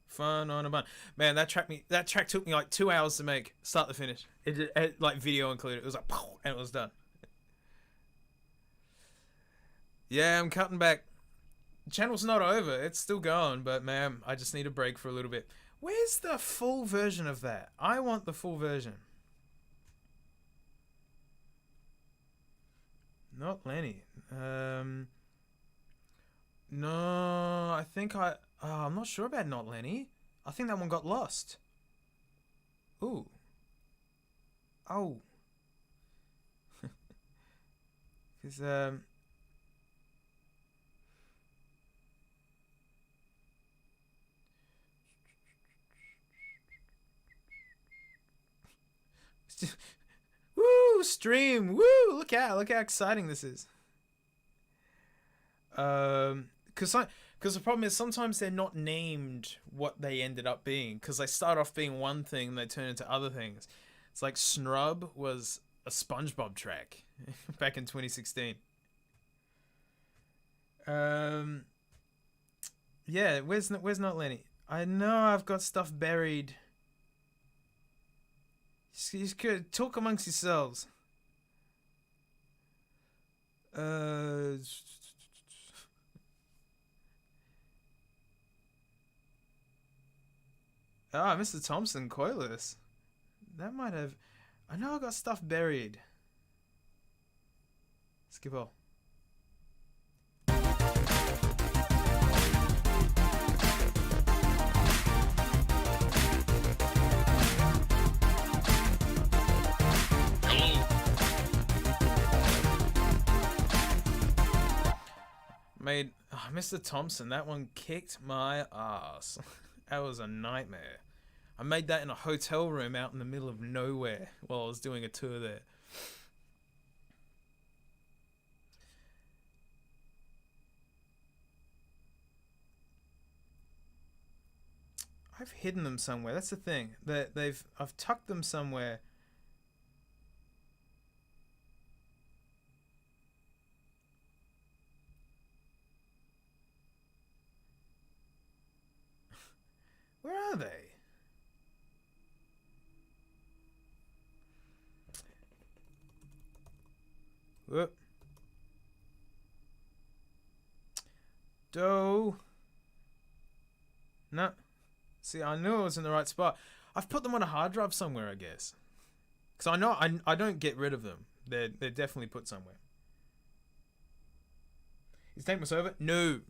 Fun on a bun. Man, that track took me like 2 hours to make, start to finish. It like video included. It was like, and it was done. Yeah, I'm cutting back. The channel's not over. It's still going, but man, I just need a break for a little bit. Where's the full version of that? I want the full version. Not Lenny. No, I think I'm not sure about Not Lenny. I think that one got lost. Ooh. Oh. Because, woo, stream, woo, look how exciting this is. Because the problem is sometimes they're not named what they ended up being, because they start off being one thing and they turn into other things. It's like Snrub was a SpongeBob track back in 2016. Yeah, where's Not Lenny? I know I've got stuff buried. You could talk amongst yourselves. Mr. Thompson, Coilers. That might have... I know I got stuff buried. Skip all. Mr. Thompson, that one kicked my ass. That was a nightmare. I made that in a hotel room out in the middle of nowhere while I was doing a tour there. I've hidden them somewhere. That's the thing. I've tucked them somewhere. Where are they? Whoop. Doe. No. See, I knew it was in the right spot. I've put them on a hard drive somewhere, I guess. Because I know I don't get rid of them. They're definitely put somewhere. Is Dankmus over? No.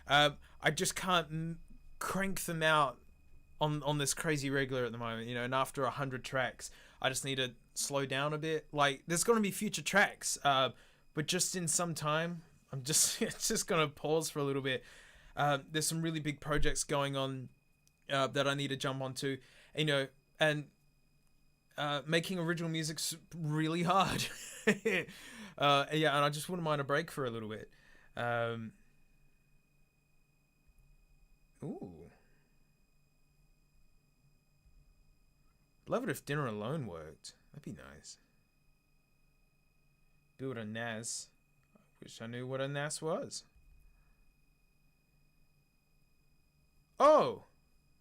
I just can't crank them out on this crazy regular at the moment, you know, and after 100 tracks, I just need to slow down a bit. Like, there's going to be future tracks, but just in some time, it's just going to pause for a little bit. There's some really big projects going on that I need to jump onto, you know, and making original music's really hard. Yeah, and I just wouldn't mind a break for a little bit. Ooh. Love it if Dinner Alone worked. That'd be nice. Build a NAS. I wish I knew what a NAS was. Oh!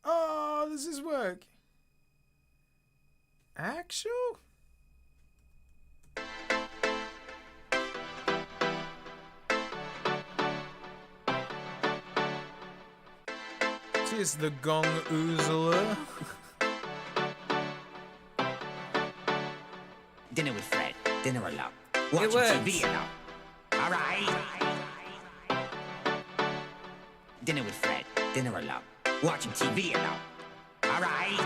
Oh, this is work. Actual? Tis the gong oozler. Dinner with Fred. Dinner alone. Watching works. TV alone. All right. Dinner with Fred. Dinner alone. Watching TV alone. All right.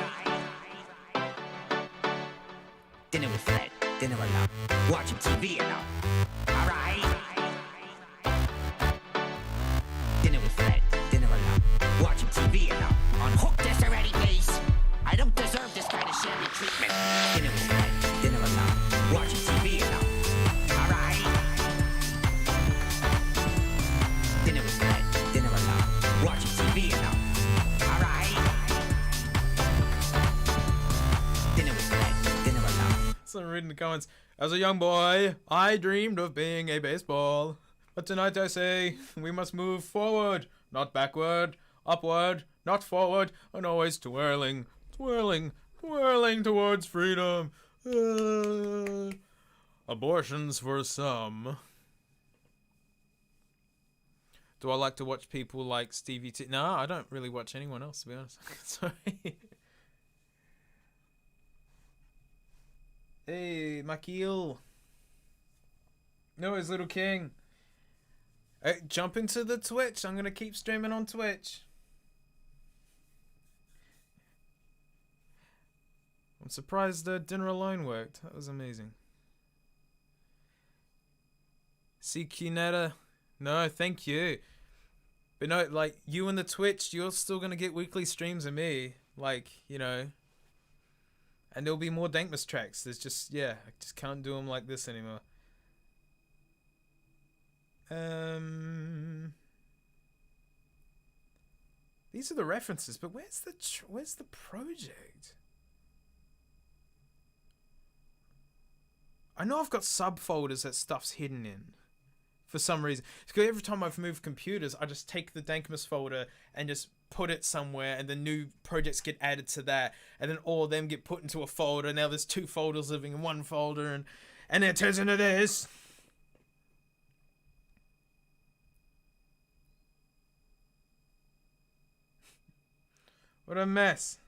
Dinner with Fred. Dinner alone. Watching TV alone. All right. Dinner with Fred. Dinner alone. Watching TV alone. Unhook this already, please. I don't deserve this kind of shabby treatment. Dinner with Fred. Dinner alone. Watching TV alone. All right. Dinner with Fred. Dinner alone. Watching TV alone. All right. Dinner with Fred. Dinner alone. Someone reading the comments. As a young boy, I dreamed of being a baseball. But tonight I say, we must move forward, not backward, upward, not forward, and always twirling, twirling, twirling towards freedom. Abortions for some. Do I like to watch people like Stevie T? No, I don't really watch anyone else, to be honest. Sorry. Hey, Makil. No, his little king. Hey, jump into the Twitch. I'm going to keep streaming on Twitch. I'm surprised Dinner Alone worked. That was amazing. CQNetta. No, thank you. But no, like, you and the Twitch, you're still going to get weekly streams of me. Like, you know. And there'll be more Dankmus tracks. There's just, yeah, I just can't do them like this anymore. These are the references, but where's the project? I know I've got subfolders that stuff's hidden in for some reason. Because every time I've moved computers, I just take the Dankmus folder and just put it somewhere, and the new projects get added to that, and then all of them get put into a folder. Now there's two folders living in one folder, and then it turns into this. What a mess.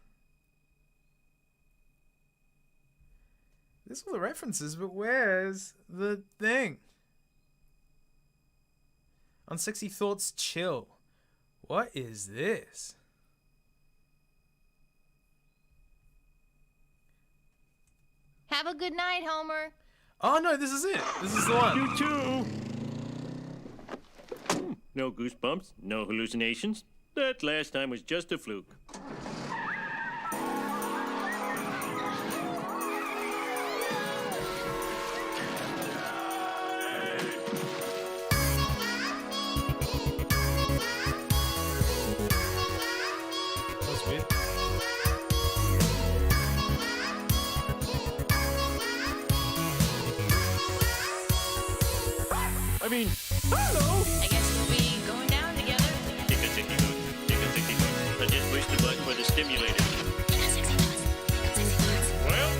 There's all the references, but where's the thing? Unsexy Thoughts Chill. What is this? Have a good night, Homer. Oh no, this is it. This is the one. You too. No goosebumps, no hallucinations. That last time was just a fluke. That's weird. mean, I guess we'll be going down together. take a 60 hook. Take a 60 hook. I just pushed the button for the stimulator. Well,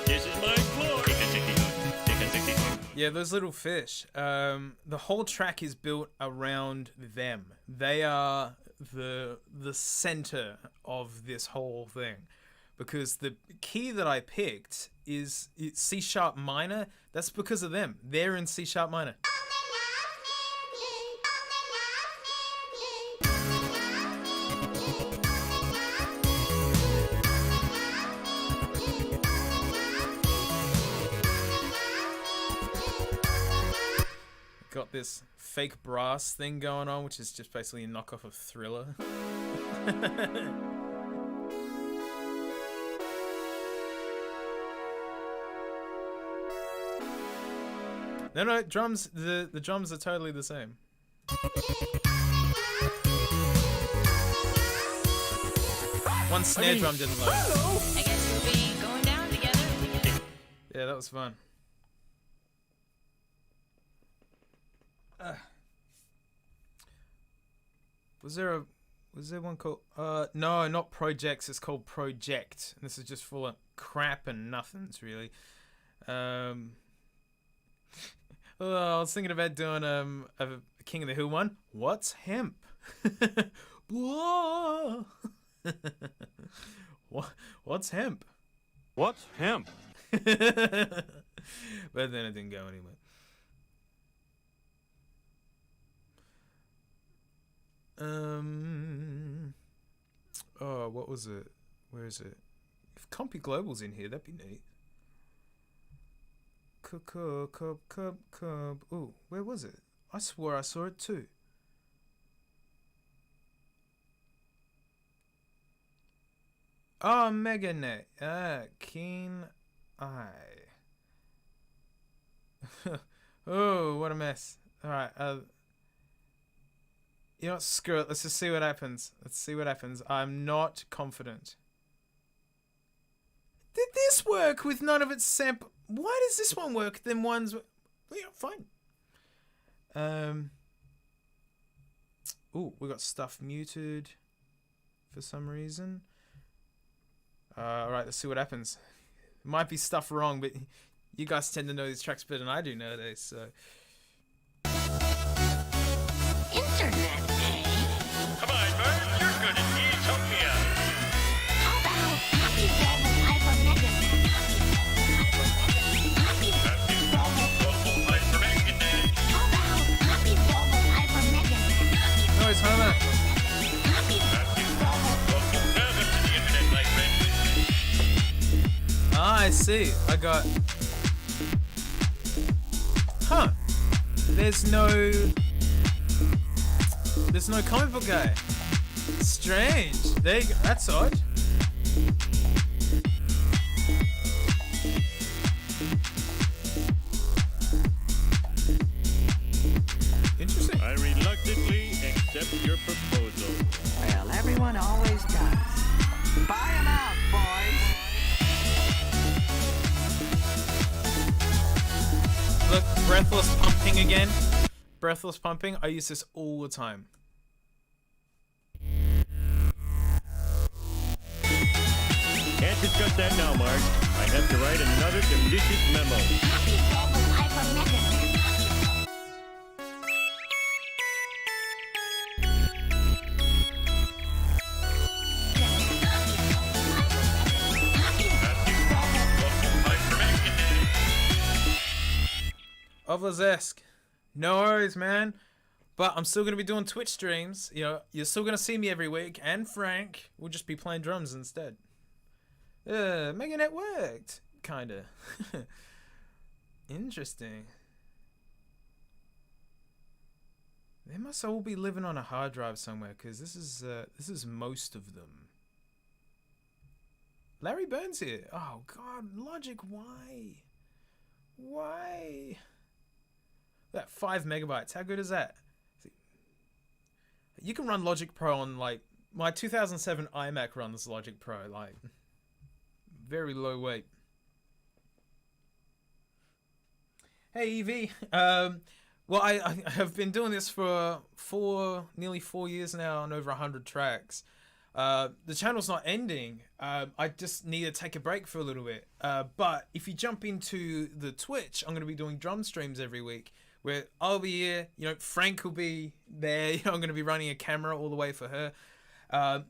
this is my floor. Take a 60 hook. Take a 60 hook. Yeah, those little fish. The whole track is built around them. They are the center of this whole thing, because the key that I picked is C sharp minor. That's because of them. They're in C sharp minor. Got this fake brass thing going on, which is just basically a knockoff of Thriller. No, drums. The drums are totally the same. One snare drum didn't load. I guess we'll be going down together. Yeah, that was fun. Was there one called no, not Projects, it's called Project, and this is just full of crap and nothings really. Oh, I was thinking about doing a King of the Hill one. What's hemp? Whoa. What's hemp? What's hemp? But then it didn't go anywhere. Oh, what was it? Where is it? If Compy Global's in here, that'd be neat. Cub. Ooh, where was it? I swore I saw it too. Oh, Meganet. Keen Eye. Oh, what a mess. Alright, you know what, screw it. Let's just see what happens. I'm not confident. Did this work with none of its sample? Why does this one work? Then one's... Yeah, fine. Ooh, we got stuff muted for some reason. Alright, let's see what happens. Might be stuff wrong, but you guys tend to know these tracks better than I do nowadays, so... Internet, eh? Come on, Bert. You're good at Utopia. How about Happy Global Hypermegan? Happy Global Hypermegan. How about Happy Global Hypermegan? No, it's Homer. Happy Global. Welcome to the internet, my friend. Ah, I see. I got... Huh. There's no comic book guy. Strange. There you go. That's odd. Interesting. I reluctantly accept your proposal. Well, everyone always does. Buy 'em out, boys. Look, breathless pumping again. Breathless pumping. I use this all the time. Can't discuss that now, Mark. I have to write another delicious memo. Happy Global Hypermegan. Ovlazesk. No worries, man. But I'm still going to be doing Twitch streams. You know, you're still going to see me every week. And Frank will just be playing drums instead. Meganet worked. Kinda. Interesting. They must all be living on a hard drive somewhere, because this is most of them. Larry Burns here. Oh God, Logic, why? Why? That 5 megabytes. How good is that? You can run Logic Pro on, like, my 2007 iMac runs Logic Pro, like, very low weight. Hey Evie, Well, I have been doing this for nearly 4 years now on over 100 tracks. The channel's not ending. I just need to take a break for a little bit. But if you jump into the Twitch, I'm going to be doing drum streams every week where I'll be here. You know, Frank will be there. You know, I'm going to be running a camera all the way for her.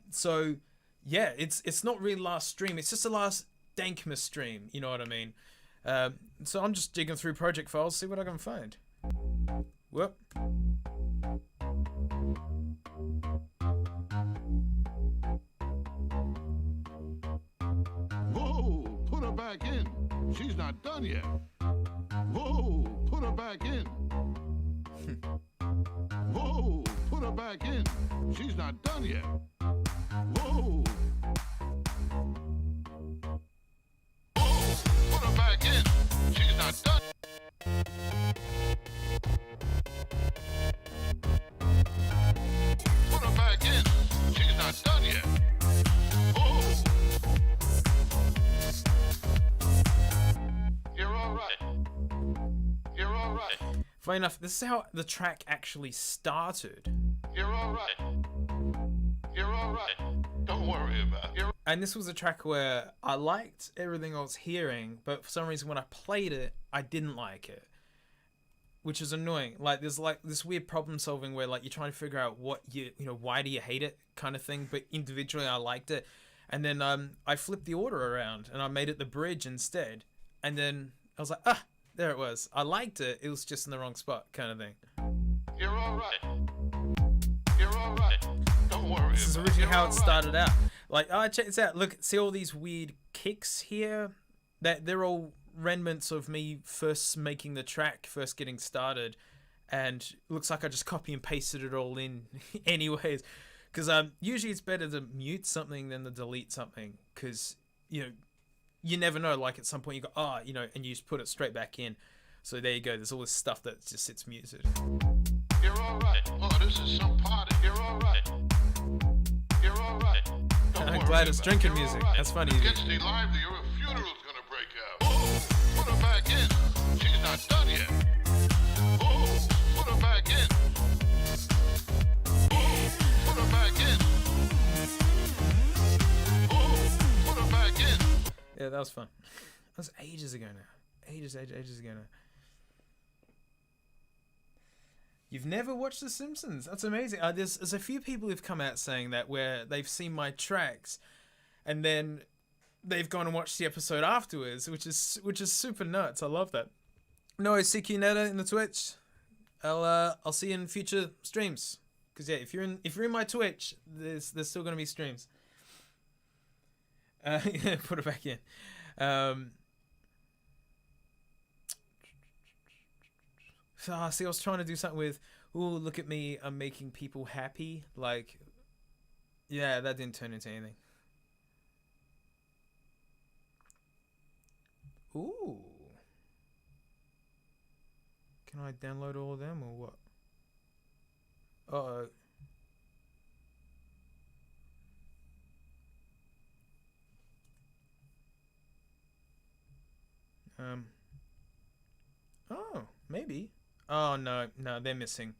So yeah, it's not really last stream. It's just the last Dankmus stream. You know what I mean? So I'm just digging through project files, see what I can find. Whoop. Whoa, put her back in. She's not done yet. Whoa, put her back in. Whoa, put her back in. She's not done yet. Whoa. Whoa, put her back in. She's not done. Put her back in. She's not done yet. Whoa. You're all right. You're all right. Funny enough, this is how the track actually started. You're all right. You're all right. Don't worry about it. And this was a track where I liked everything I was hearing, but for some reason when I played it, I didn't like it. Which is annoying. Like, there's like this weird problem solving where like you're trying to figure out what you know, why do you hate it kind of thing, but individually I liked it. And then I flipped the order around and I made it the bridge instead. And then I was like, there it was. I liked it. It was just in the wrong spot kind of thing. You're all right. You're all right. Don't worry. This is about originally You're how all it right. started out. Like, check this out. Look, see all these weird kicks here? That they're all remnants of me first making the track, first getting started, and it looks like I just copy and pasted it all in anyways. Because usually it's better to mute something than to delete something, because you know you never know. Like at some point you go, you know, and you just put it straight back in. So there you go. There's all this stuff that just sits muted. You're all right. Oh, this is some party. You're all right. You're all right. Don't I'm worry glad it's about it. drinking You're music. all right. That's funny. It gets lively or a funeral's gonna break out. Whoa, put her back in. She's not done yet. Whoa, put her back in. Whoa, put her back in. Whoa, put her back in. Yeah, that was fun. That was ages ago now. Ages ago now. You've never watched The Simpsons? That's amazing. There's a few people who've come out saying that where they've seen my tracks, and then they've gone and watched the episode afterwards, which is super nuts. I love that. No, CQ Netta in the Twitch. I'll see you in future streams. Cause yeah, if you're in my Twitch, there's still gonna be streams. Yeah, put it back in. So, see, I was trying to do something with, ooh, look at me, I'm making people happy. Like, yeah, that didn't turn into anything. Ooh. Can I download all of them or what? Uh-oh. Oh, maybe. Oh, no, they're missing.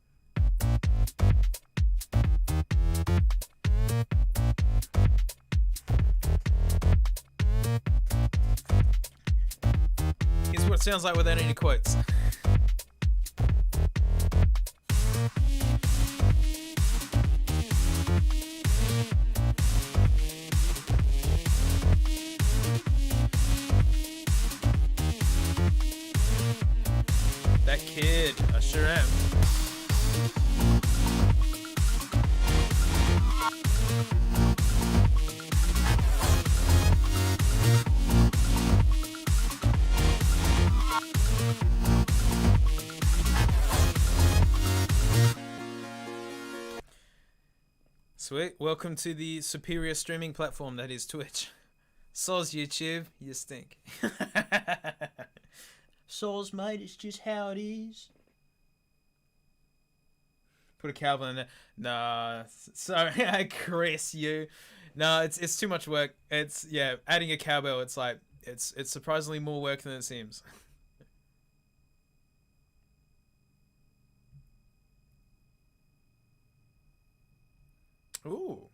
Here's what it sounds like without any quotes. That kid, I sure am. Sweet. Welcome to the superior streaming platform that is Twitch. Soz YouTube, you stink. Soz, mate, it's just how it is. Put a cowbell in there. Nah, sorry, Chris, you. No, it's too much work. It's, yeah, adding a cowbell, it's like, it's surprisingly more work than it seems. Ooh.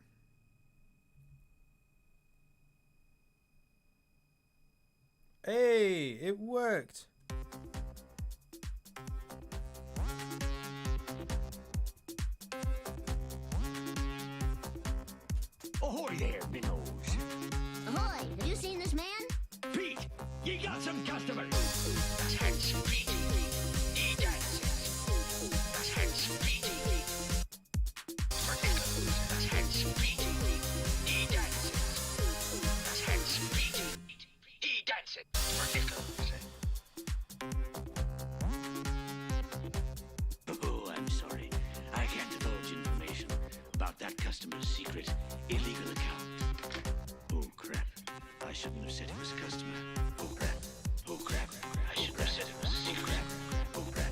Hey, it worked. Ahoy there, minnows. Ahoy, have you seen this man? Pete, you got some customers. That's Pete. He dances. That's Pete. For nickels. That's Pete. He dances. That's Pete. He dances. For nickels. Oh, I'm sorry. I can't divulge information about that customer's secret illegal account. Oh, crap. I shouldn't have said he was a customer. Oh, crap. Oh, crap. I shouldn't have said it was a secret. Oh, crap.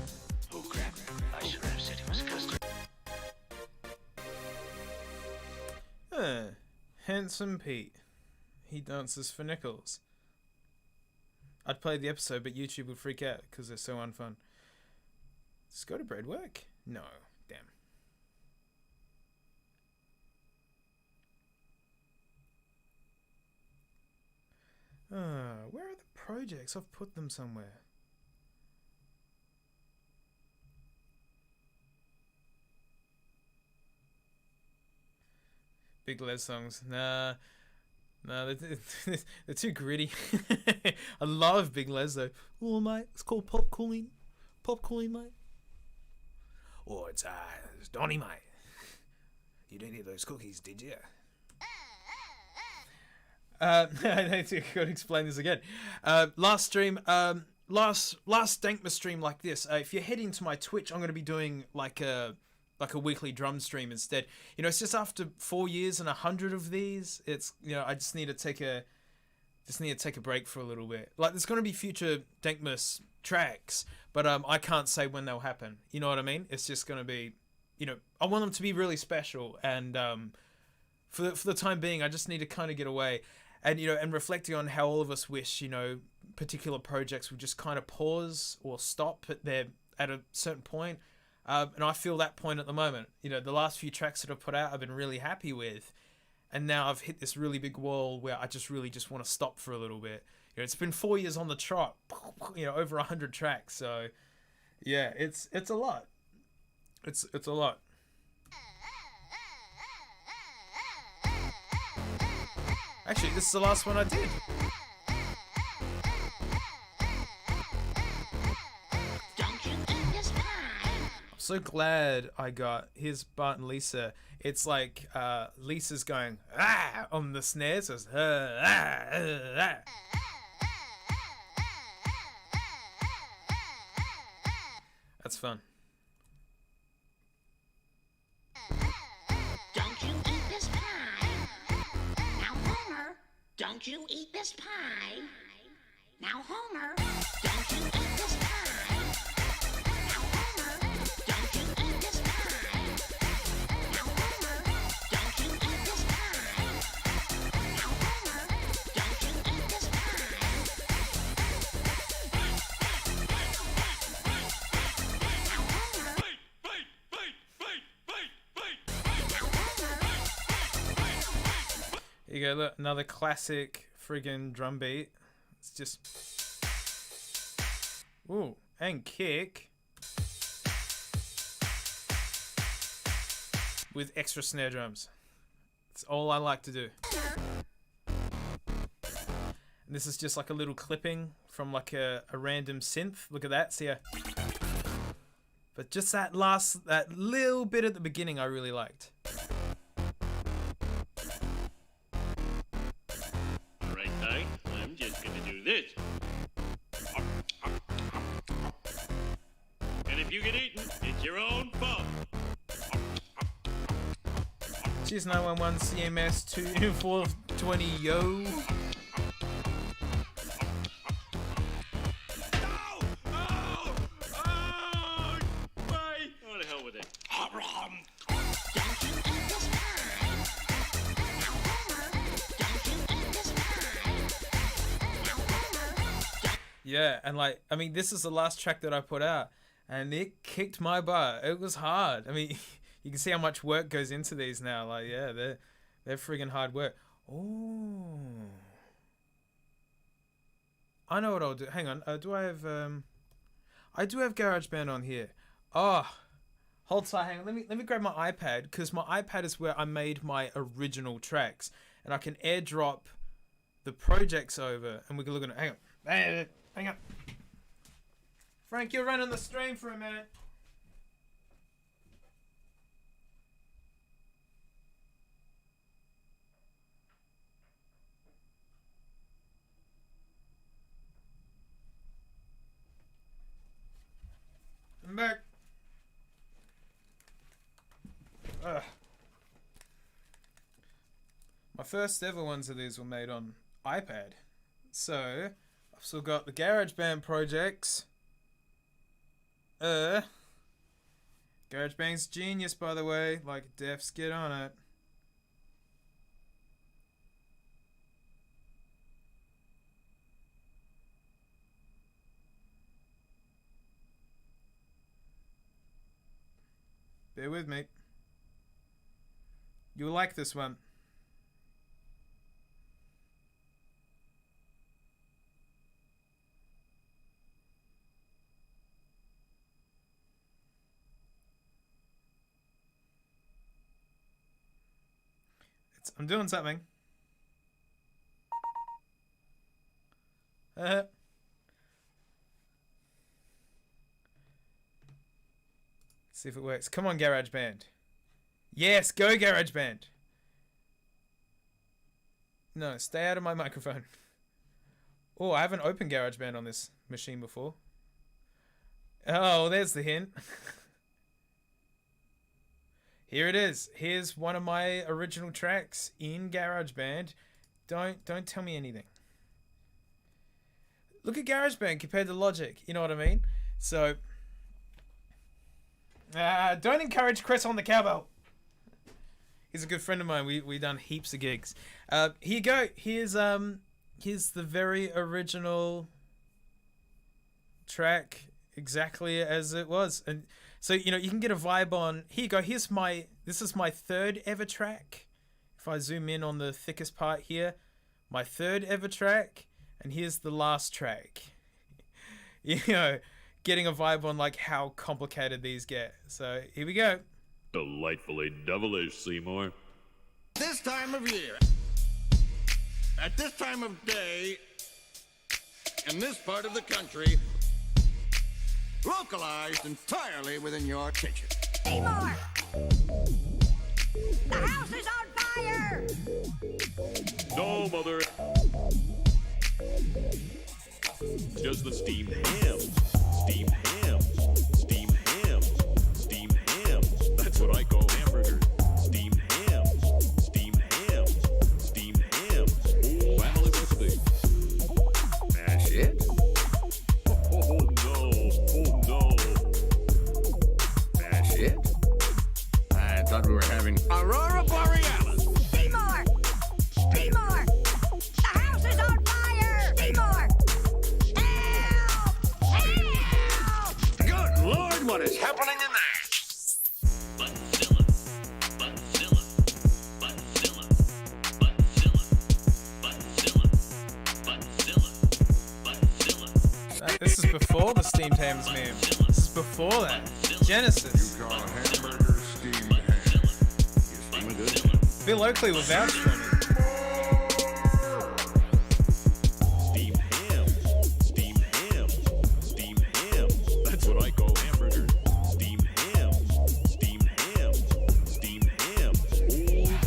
Oh, crap. I shouldn't have said he was a customer. Handsome Pete. He dances for nickels. I'd play the episode, but YouTube would freak out because they're so unfun. Does go to bread work? No. Damn. Where are the projects? I've put them somewhere. Big Les songs. Nah, they're too gritty. I love Big Les though. Oh mate, it's called popcorn. Popcorn, mate. Oh, it's Donny, mate. You didn't eat those cookies, did you? I need to go explain this again. Last stream, last Dankmus stream like this. If you head into my Twitch, I'm going to be doing like a weekly drum stream instead. You know, it's just after 4 years and 100 of these. It's, you know, I just need to take a break for a little bit. Like, there's going to be future Dankmus tracks, but I can't say when they'll happen. You know what I mean? It's just going to be, you know, I want them to be really special, and for the time being, I just need to kind of get away. And, you know, and reflecting on how all of us wish, you know, particular projects would just kind of pause or stop at a certain point. And I feel that point at the moment. You know, the last few tracks that I've put out, I've been really happy with. And now I've hit this really big wall where I just really just want to stop for a little bit. You know, it's been 4 years on the trot, you know, over 100 tracks. So, yeah, it's a lot. It's a lot. Actually, this is the last one I did. I'm so glad I got here's Bart and Lisa. It's like Lisa's going ah on the snare, so it's That's fun. Don't you eat this pie? Now, Homer, don't you eat this pie? Now, Homer, don't you eat this pie? Now, Homer, don't you eat this pie? Now, Homer, don't you eat this pie? Now, Homer, don't you eat this pie? Now, Homer, Here you go, look, another classic friggin' drum beat. It's just ooh, and kick with extra snare drums. It's all I like to do. And this is just like a little clipping from like a random synth. Look at that, see ya. But just that little bit at the beginning I really liked. Alright, Ty, I'm just gonna do this. And if you get eaten, it's your own fault. Cheers 911 CMS 2420 yo. Oh, the hell with it. Yeah, and like, I mean, this is the last track that I put out, and it kicked my butt. It was hard. I mean, You can see how much work goes into these now. Like, yeah, they're friggin' hard work. Oh, I know what I'll do. Hang on. Do I have I do have GarageBand on here. Oh, hold tight. Hang on. Let me grab my iPad, because my iPad is where I made my original tracks, and I can airdrop the projects over, and we can look at it. Hang on. Hang on. Frank, you're running the stream for a minute. I'm back. Ugh. My first ever ones of these were made on iPad. So, I've still got the GarageBand projects. GarageBand's genius, by the way. Like, Defs, get on it. Bear with me. You'll like this one. I'm doing something. See if it works. Come on, GarageBand. Yes, go GarageBand. No, stay out of my microphone. Oh, I haven't opened GarageBand on this machine before. Oh, there's the hint. Here it is. Here's one of my original tracks in GarageBand. Don't tell me anything. Look at GarageBand compared to Logic. You know what I mean? So, don't encourage Chris on the cowbell. He's a good friend of mine. We done heaps of gigs. Here you go. Here's the very original track, exactly as it was. And so, you know, you can get a vibe on. Here you go. This is my third ever track. If I zoom in on the thickest part here, my third ever track, and here's the last track. You know, getting a vibe on like how complicated these get. So here we go. Delightfully devilish, Seymour. This time of year, at this time of day, in this part of the country, localized entirely within your kitchen. Seymour! The house is on fire! No, Mother. Just the steamed hams. Steamed hams. Steamed hams. Steamed hams. That's what I call hamburgers. Steamed hams. Steamed hams. Steamed hams. Family recipe. That's it? Oh no. Oh no. That's it? I thought we were having Aurora Borealis. Seymour! Seymour! The house is on fire! Seymour! Help! Help! Good Lord, what is happening in there? This is before the steamed hams meme. This is before that. Genesis. Call hamburger steamed ham. You steam good? Bill Oakley will vouch for me. Steamed hams. Steamed hams. Steamed hams. That's what I call hamburgers. Steamed hams. Steamed hams. Steamed hams.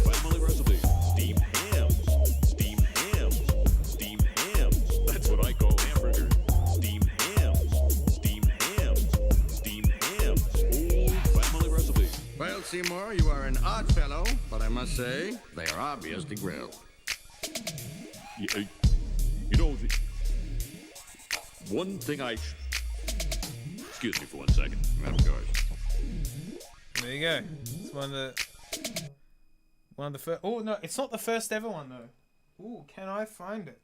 Family recipe. Steamed hams. Steamed hams. Steamed hams. That's what I call hamburgers. Steamed hams. Steamed hams. Steamed hams. Family recipe. Well, Seymour, you are an odd fellow, but I must say, they are obviously grilled. You know, one thing excuse me for 1 second. Of course. There you go. It's one of the first. Oh no, it's not the first ever one though. Ooh, can I find it?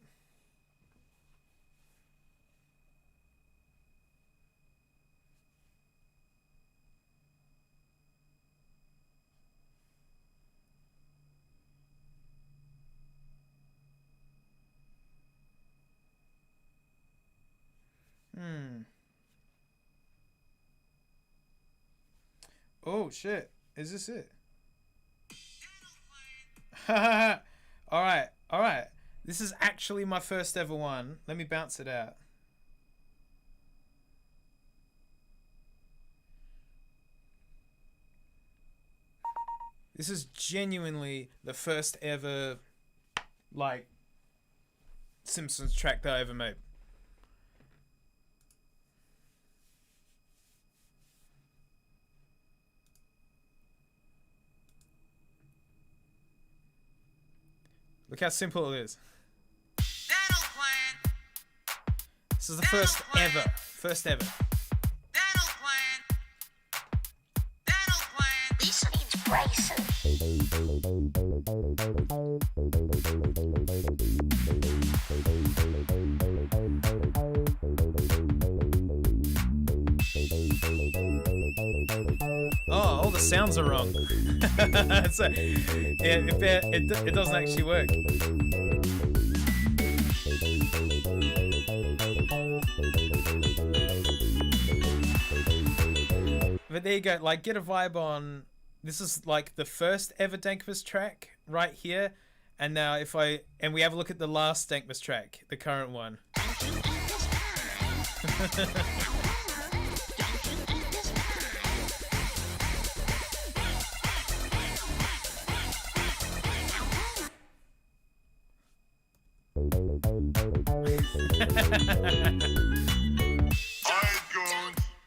Oh shit! Is this it? All right, all right. This is actually my first ever one. Let me bounce it out. This is genuinely the first ever, like, Simpsons track that I ever made. Look how simple it is. This is the first ever. First ever. Lisa needs braces. Oh, all the sounds are wrong. So, yeah, it doesn't actually work. But there you go. Like, get a vibe on. This is like the first ever Dankmus track right here. And now we have a look at the last Dankmus track, the current one.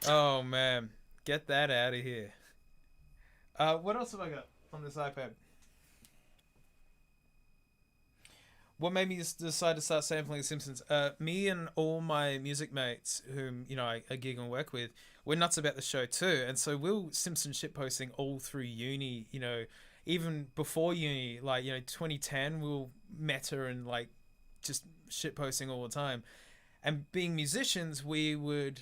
Oh man, get that out of here. What else have I got on this iPad? What made me decide to start sampling The Simpsons? Me and all my music mates, whom I gig and work with, we're nuts about the show too, and so we'll Simpson shitposting all through uni. Even before uni, like 2010, we'll meta and like just shitposting all the time. And being musicians, we would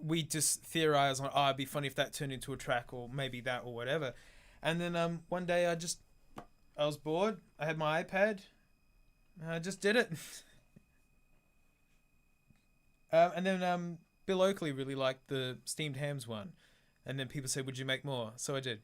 we just theorize on, it'd be funny if that turned into a track, or maybe that, or whatever. And then one day I was bored. I had my iPad. And I just did it. And then Bill Oakley really liked the Steamed Hams one. And then people said, would you make more? So I did.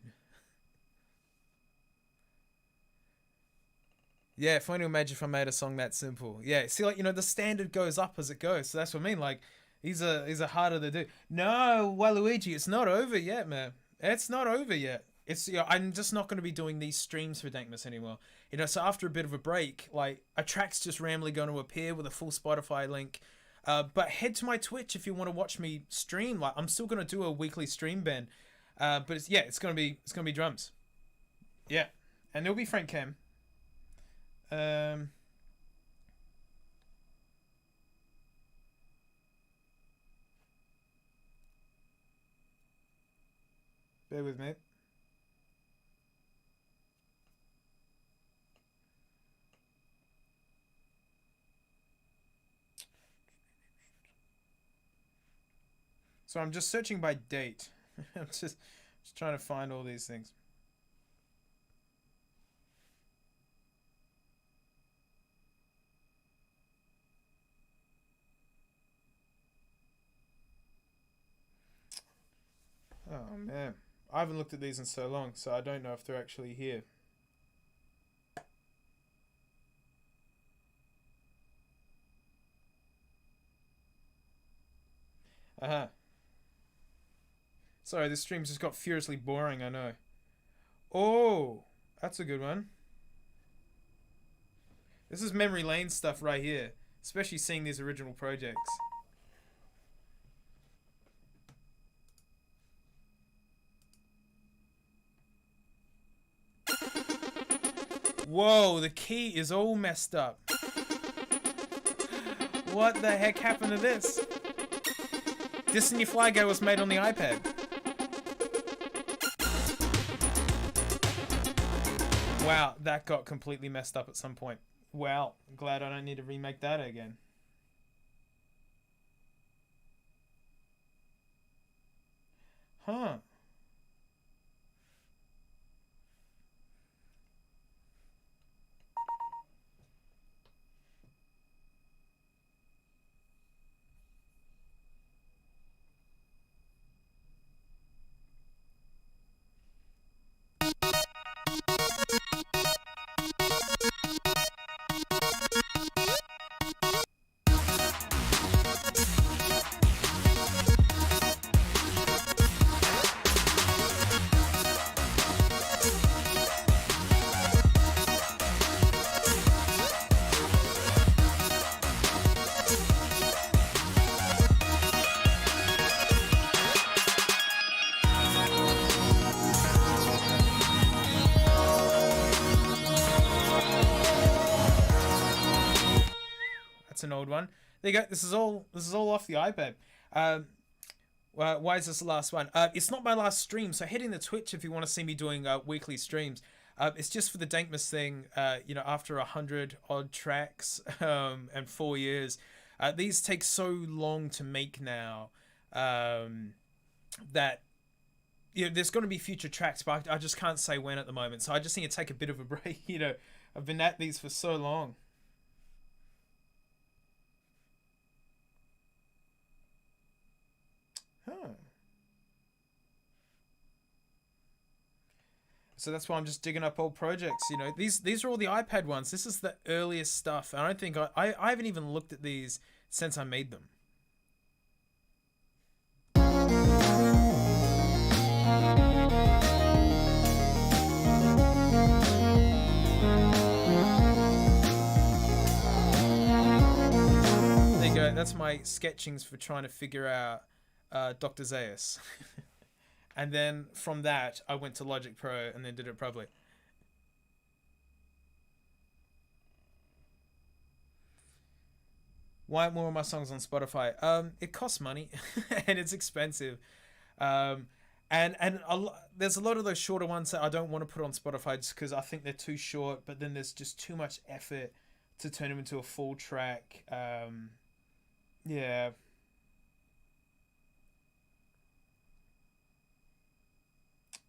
Yeah, if only imagine if I made a song that simple. Yeah, see, like, the standard goes up as it goes. So that's what I mean. Like, these are harder to do. No, Waluigi, it's not over yet, man. It's not over yet. It's I'm just not going to be doing these streams for Dankmus anymore. So after a bit of a break, like, a track's just randomly going to appear with a full Spotify link. But head to my Twitch if you want to watch me stream. Like, I'm still going to do a weekly stream, Ben. But it's going to be drums. Yeah, and there'll be Frank Cam. Bear with me. So I'm just searching by date. I'm just trying to find all these things. Oh man, I haven't looked at these in so long, so I don't know if they're actually here. Uh-huh. Sorry, this stream just got furiously boring, I know. Oh, that's a good one. This is memory lane stuff right here, especially seeing these original projects. Whoa, the key is all messed up. What the heck happened to this? Disney Flygo was made on the iPad. Wow, that got completely messed up at some point. Well, glad I don't need to remake that again. Huh. There you go. This is all off the iPad. Why is this the last one? It's not my last stream, so head in to Twitch if you want to see me doing weekly streams. It's just for the Dankmus thing. After 100 odd tracks and 4 years, these take so long to make now that there's going to be future tracks, but I just can't say when at the moment. So I just need to take a bit of a break. I've been at these for so long. Huh. So that's why I'm just digging up old projects. These are all the iPad ones. This is the earliest stuff. I don't think I haven't even looked at these since I made them. There you go. That's my sketchings for trying to figure out Dr. Zaius. And then from that, I went to Logic Pro and then did it properly. Why aren't more of my songs on Spotify? It costs money and it's expensive. And there's a lot of those shorter ones that I don't want to put on Spotify just because I think they're too short, but then there's just too much effort to turn them into a full track. Yeah.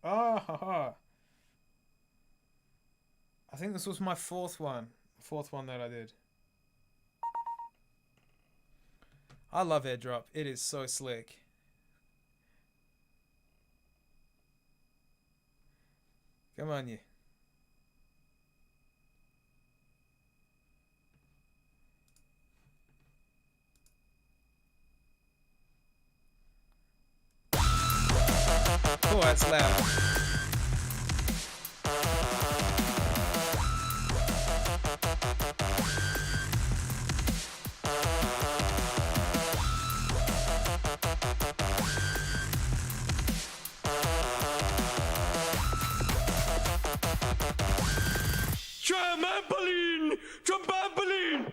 Oh, I think this was my fourth one that I did. I love airdrop. It is so slick. Come on, you. Oh, that's loud. Trampoline! Trampoline!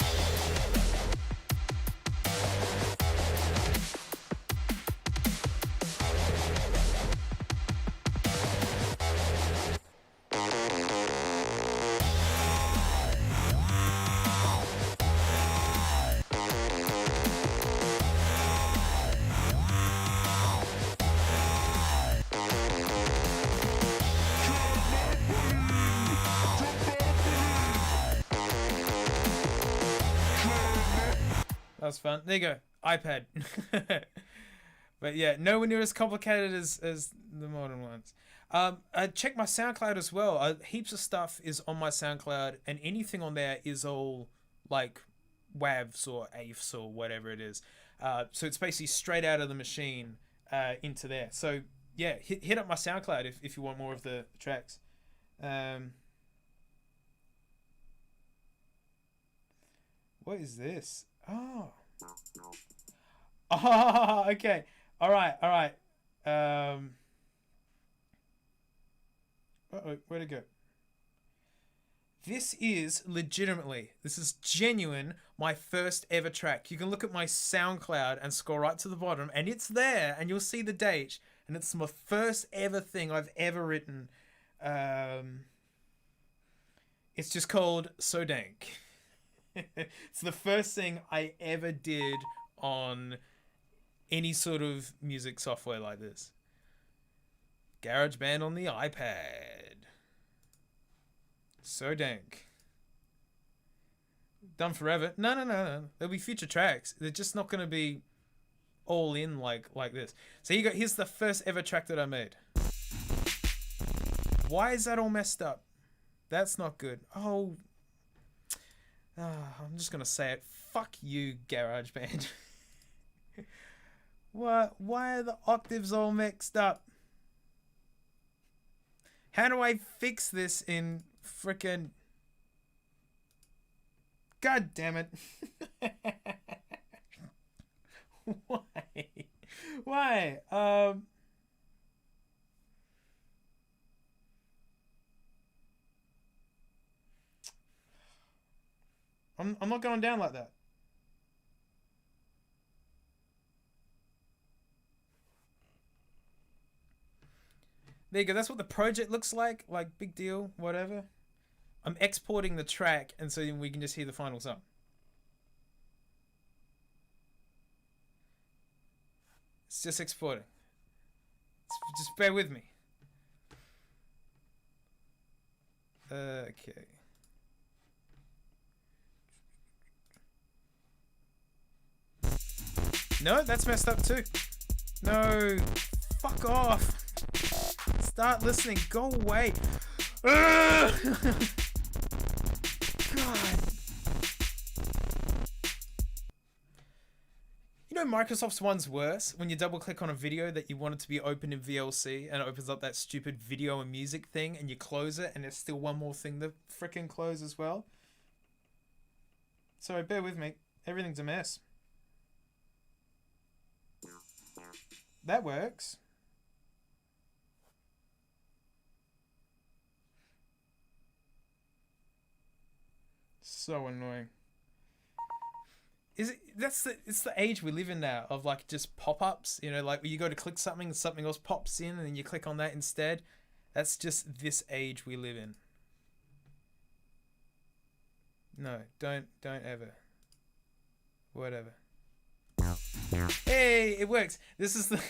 That was fun. There you go. iPad. But yeah, nowhere near as complicated as the modern ones. Check my SoundCloud as well. Heaps of stuff is on my SoundCloud, and anything on there is all like WAVs or AIFs or whatever it is. So it's basically straight out of the machine into there. So yeah, hit up my SoundCloud if you want more of the tracks. What is this? Oh. Oh, okay. All right. Uh-oh, where'd it go? This is genuine, my first ever track. You can look at my SoundCloud and scroll right to the bottom, and it's there, and you'll see the date, and it's my first ever thing I've ever written. It's just called So Dank. It's the first thing I ever did on any sort of music software like this. GarageBand on the iPad. So Dank. Done forever. No. There'll be future tracks. They're just not going to be all in like this. So here's the first ever track that I made. Why is that all messed up? That's not good. I'm just gonna say it. Fuck you, GarageBand. Why are the octaves all mixed up? How do I fix this in frickin'... God damn it. Why? I'm not going down like that. There you go. That's what the project looks like. Like, big deal, whatever. I'm exporting the track, and so we can just hear the final song. It's just exporting. Just bear with me. Okay. No, that's messed up too. No. Fuck off. Start listening. Go away. God. You know Microsoft's one's worse when you double click on a video that you want it to be open in VLC and it opens up that stupid video and music thing and you close it and there's still one more thing to frickin' close as well. Sorry, bear with me. Everything's a mess. That works. So annoying. It's the age we live in now of like just pop-ups, you know, like you go to click something and something else pops in and then you click on that instead. That's just this age we live in. No, don't ever. Whatever. Hey, it works. This is the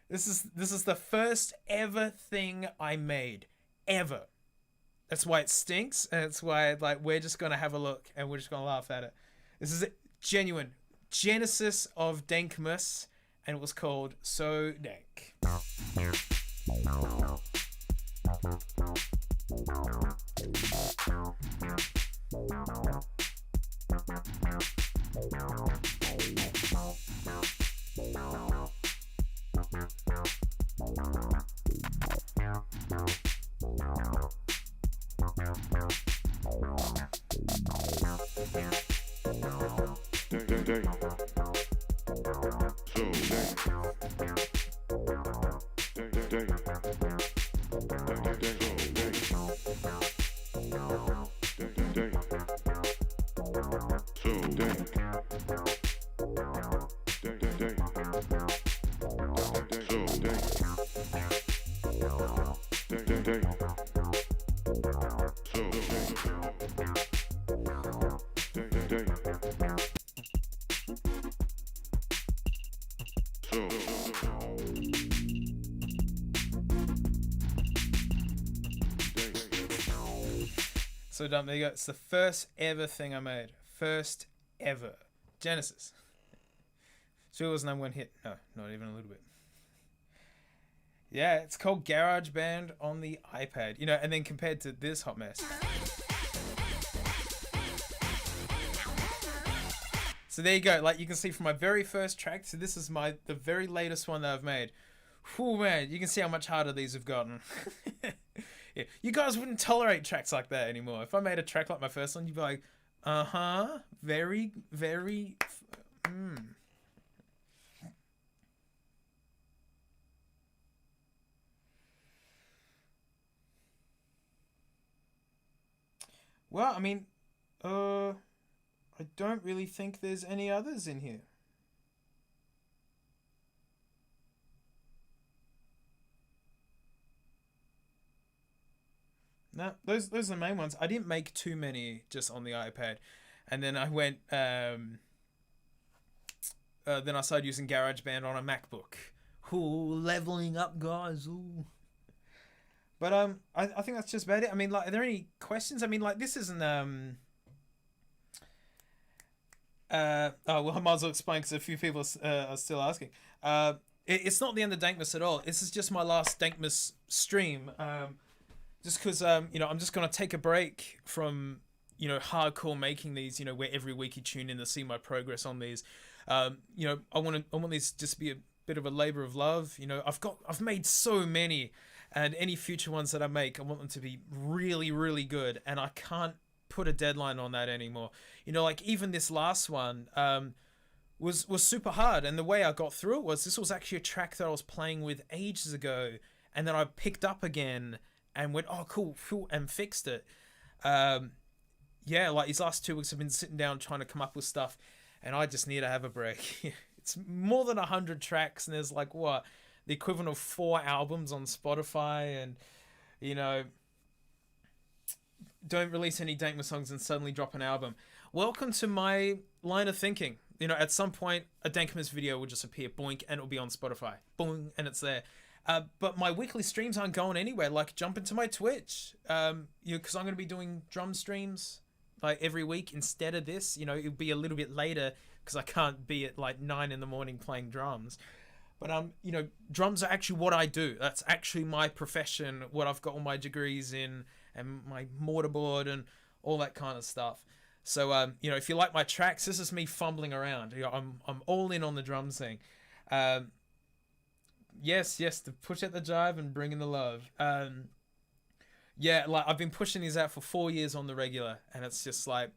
this is the first ever thing I made ever. That's why it stinks, and that's why like we're just gonna have a look and we're just gonna laugh at it. This is a genuine genesis of Dankmus, and it was called So Dank. So dumb. There you go. It's the first ever thing I made. First ever. Genesis. So it was number one hit. No, not even a little bit. Yeah, it's called GarageBand on the iPad. You know, and then compared to this hot mess. So there you go. Like you can see from my very first track. So this is the very latest one that I've made. Whew, man, you can see how much harder these have gotten. Yeah, you guys wouldn't tolerate tracks like that anymore. If I made a track like my first one, you'd be like, very, very, Well, I mean, I don't really think there's any others in here. No, those are the main ones. I didn't make too many just on the iPad, and then I went. Then I started using GarageBand on a MacBook. Ooh, leveling up, guys. Ooh. But I think that's just about it. I mean, like, are there any questions? I mean, like, this isn't oh well, I might as well explain because a few people are still asking. It's not the end of Dankmus at all. This is just my last Dankmus stream. Just because, you know, I'm just going to take a break from, you know, hardcore making these, you know, where every week you tune in to see my progress on these. You know, I want these just to be a bit of a labor of love. You know, I've made so many, and any future ones that I make, I want them to be really, really good. And I can't put a deadline on that anymore. You know, like even this last one, was super hard. And the way I got through it this was actually a track that I was playing with ages ago. And then I picked up again and went, oh, cool, and fixed it. Yeah, like these last 2 weeks I've been sitting down trying to come up with stuff, and I just need to have a break. It's more than 100 tracks, and there's like, what? the equivalent of 4 albums on Spotify, and you know, don't release any Dankmus songs and suddenly drop an album. Welcome to my line of thinking. You know, at some point, a Dankmus video will just appear, boink, and it'll be on Spotify. Boing, and it's there. But my weekly streams aren't going anywhere. Like, jump into my Twitch. Because I'm going to be doing drum streams, like, every week instead of this. You know, it'll be a little bit later because I can't be at, like, 9 in the morning playing drums. But, you know, drums are actually what I do. That's actually my profession, what I've got all my degrees in, and my mortarboard and all that kind of stuff. So, you know, if you like my tracks, this is me fumbling around. You know, I'm all in on the drums thing. Yes, to push at the jive and bring in the love. Yeah, like, I've been pushing these out for 4 years on the regular, and it's just like,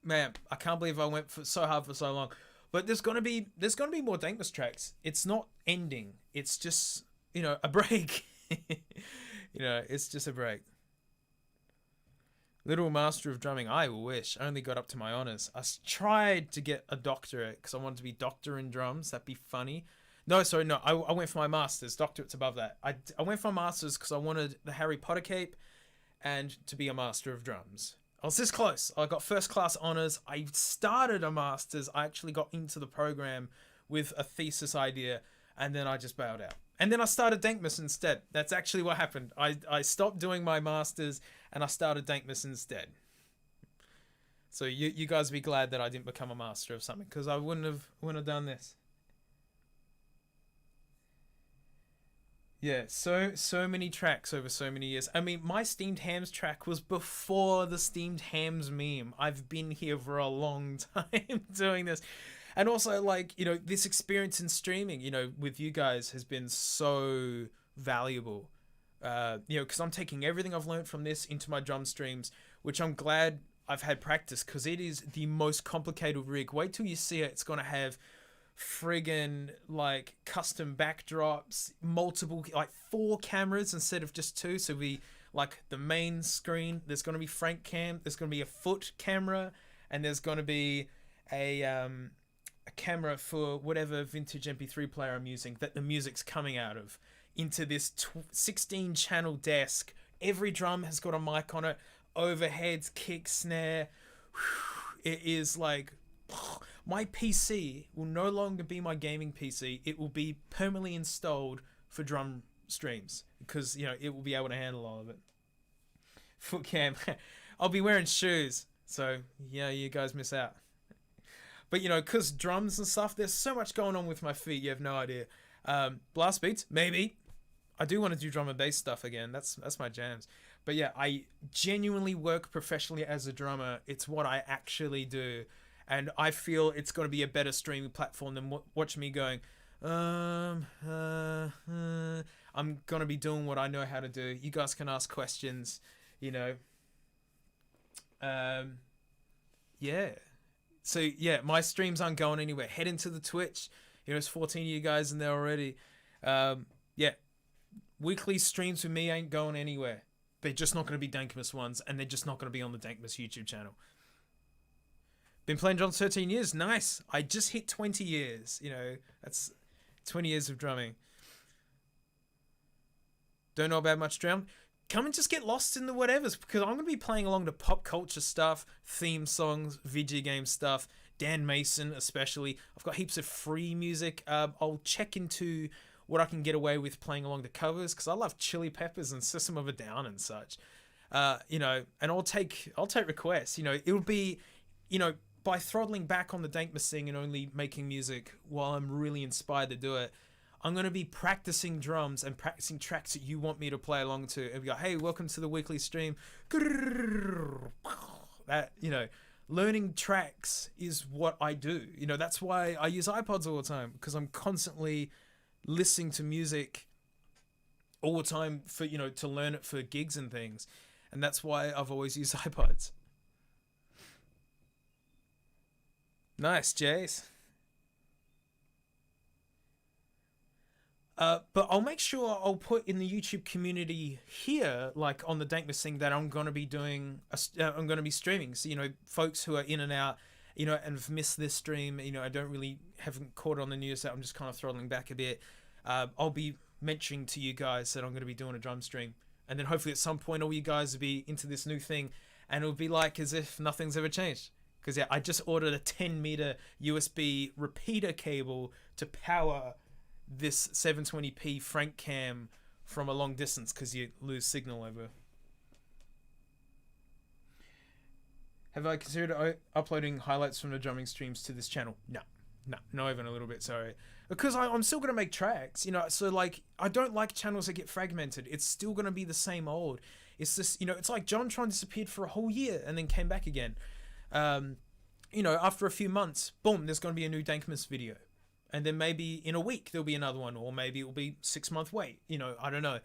man, I can't believe I went so hard for so long. But there's gonna be more Dankmus tracks. It's not ending. It's just, you know, a break. You know, it's just a break. Little master of drumming. I wish. I only got up to my honors. I tried to get a doctorate because I wanted to be doctor in drums. That'd be funny. No, sorry, no. I went for my masters. Doctorate's above that. I went for my masters because I wanted the Harry Potter cape and to be a master of drums. I was this close. I got first class honors. I started a masters. I actually got into the program with a thesis idea, and then I just bailed out. And then I started Dankmus instead. That's actually what happened. I stopped doing my masters and I started Dankmus instead. So you guys be glad that I didn't become a master of something, because I wouldn't have done this. Yeah, so many tracks over so many years. I mean, my Steamed Hams track was before the Steamed Hams meme. I've been here for a long time doing this. And also, like, you know, this experience in streaming, you know, with you guys has been so valuable. You know, because I'm taking everything I've learned from this into my drum streams, which I'm glad I've had practice, because it is the most complicated rig. Wait till you see it. It's going to have friggin' like custom backdrops, multiple, like 4 cameras instead of just 2. So we, like, the main screen, there's going to be Frank cam, there's going to be a foot camera, and there's going to be a camera for whatever vintage MP3 player I'm using that the music's coming out of, into this 16 channel desk. Every drum has got a mic on it, overheads, kick, snare. It is like, my PC will no longer be my gaming PC. It will be permanently installed for drum streams, because, you know, it will be able to handle all of it. Foot cam. I'll be wearing shoes, so yeah, you guys miss out. But, you know, because drums and stuff, there's so much going on with my feet, you have no idea. Blast beats, maybe. I do want to do drum and bass stuff again. That's my jams. But yeah, I genuinely work professionally as a drummer. It's what I actually do. And I feel it's going to be a better streaming platform than watch me going, I'm going to be doing what I know how to do. You guys can ask questions, you know. Yeah. So, yeah, my streams aren't going anywhere. Head into the Twitch. You know, there's 14 of you guys in there already. Yeah. Weekly streams with me ain't going anywhere. They're just not going to be Dankmus ones, and they're just not going to be on the Dankmus YouTube channel. Been playing drums 13 years. Nice. I just hit 20 years. You know, that's 20 years of drumming. Don't know about much drum. Come and just get lost in the whatevers, because I'm going to be playing along to pop culture stuff, theme songs, video game stuff, Dan Mason especially. I've got heaps of free music. I'll check into what I can get away with playing along the covers, because I love Chili Peppers and System of a Down and such. You know, and I'll take requests. You know, it'll be, you know, by throttling back on the Dankmus thing and only making music while I'm really inspired to do it, I'm going to be practicing drums and practicing tracks that you want me to play along to. And be like, hey, welcome to the weekly stream. That, you know, learning tracks is what I do. You know, that's why I use iPods all the time, because I'm constantly listening to music all the time for, you know, to learn it for gigs and things. And that's why I've always used iPods. Nice, Jace. But I'll make sure I'll put in the YouTube community here, like on the Dankmus thing, that I'm going to be doing, I'm going to be streaming. So, you know, folks who are in and out, you know, and have missed this stream, you know, haven't caught on the news, that I'm just kind of throttling back a bit. I'll be mentioning to you guys that I'm going to be doing a drum stream. And then hopefully at some point all you guys will be into this new thing, and it'll be like as if nothing's ever changed. Because yeah, I just ordered a 10-meter USB repeater cable to power this 720p Frank cam from a long distance, because you lose signal over. Have I considered uploading highlights from the drumming streams to this channel? No, not even a little bit, sorry. Because I'm still going to make tracks, you know, so like, I don't like channels that get fragmented. It's still going to be the same old. It's just, you know, it's like JonTron disappeared for a whole year and then came back again. You know, after a few months, boom, there's going to be a new Dankmus video. And then maybe in a week there'll be another one, or maybe it'll be 6-month wait, you know, I don't know.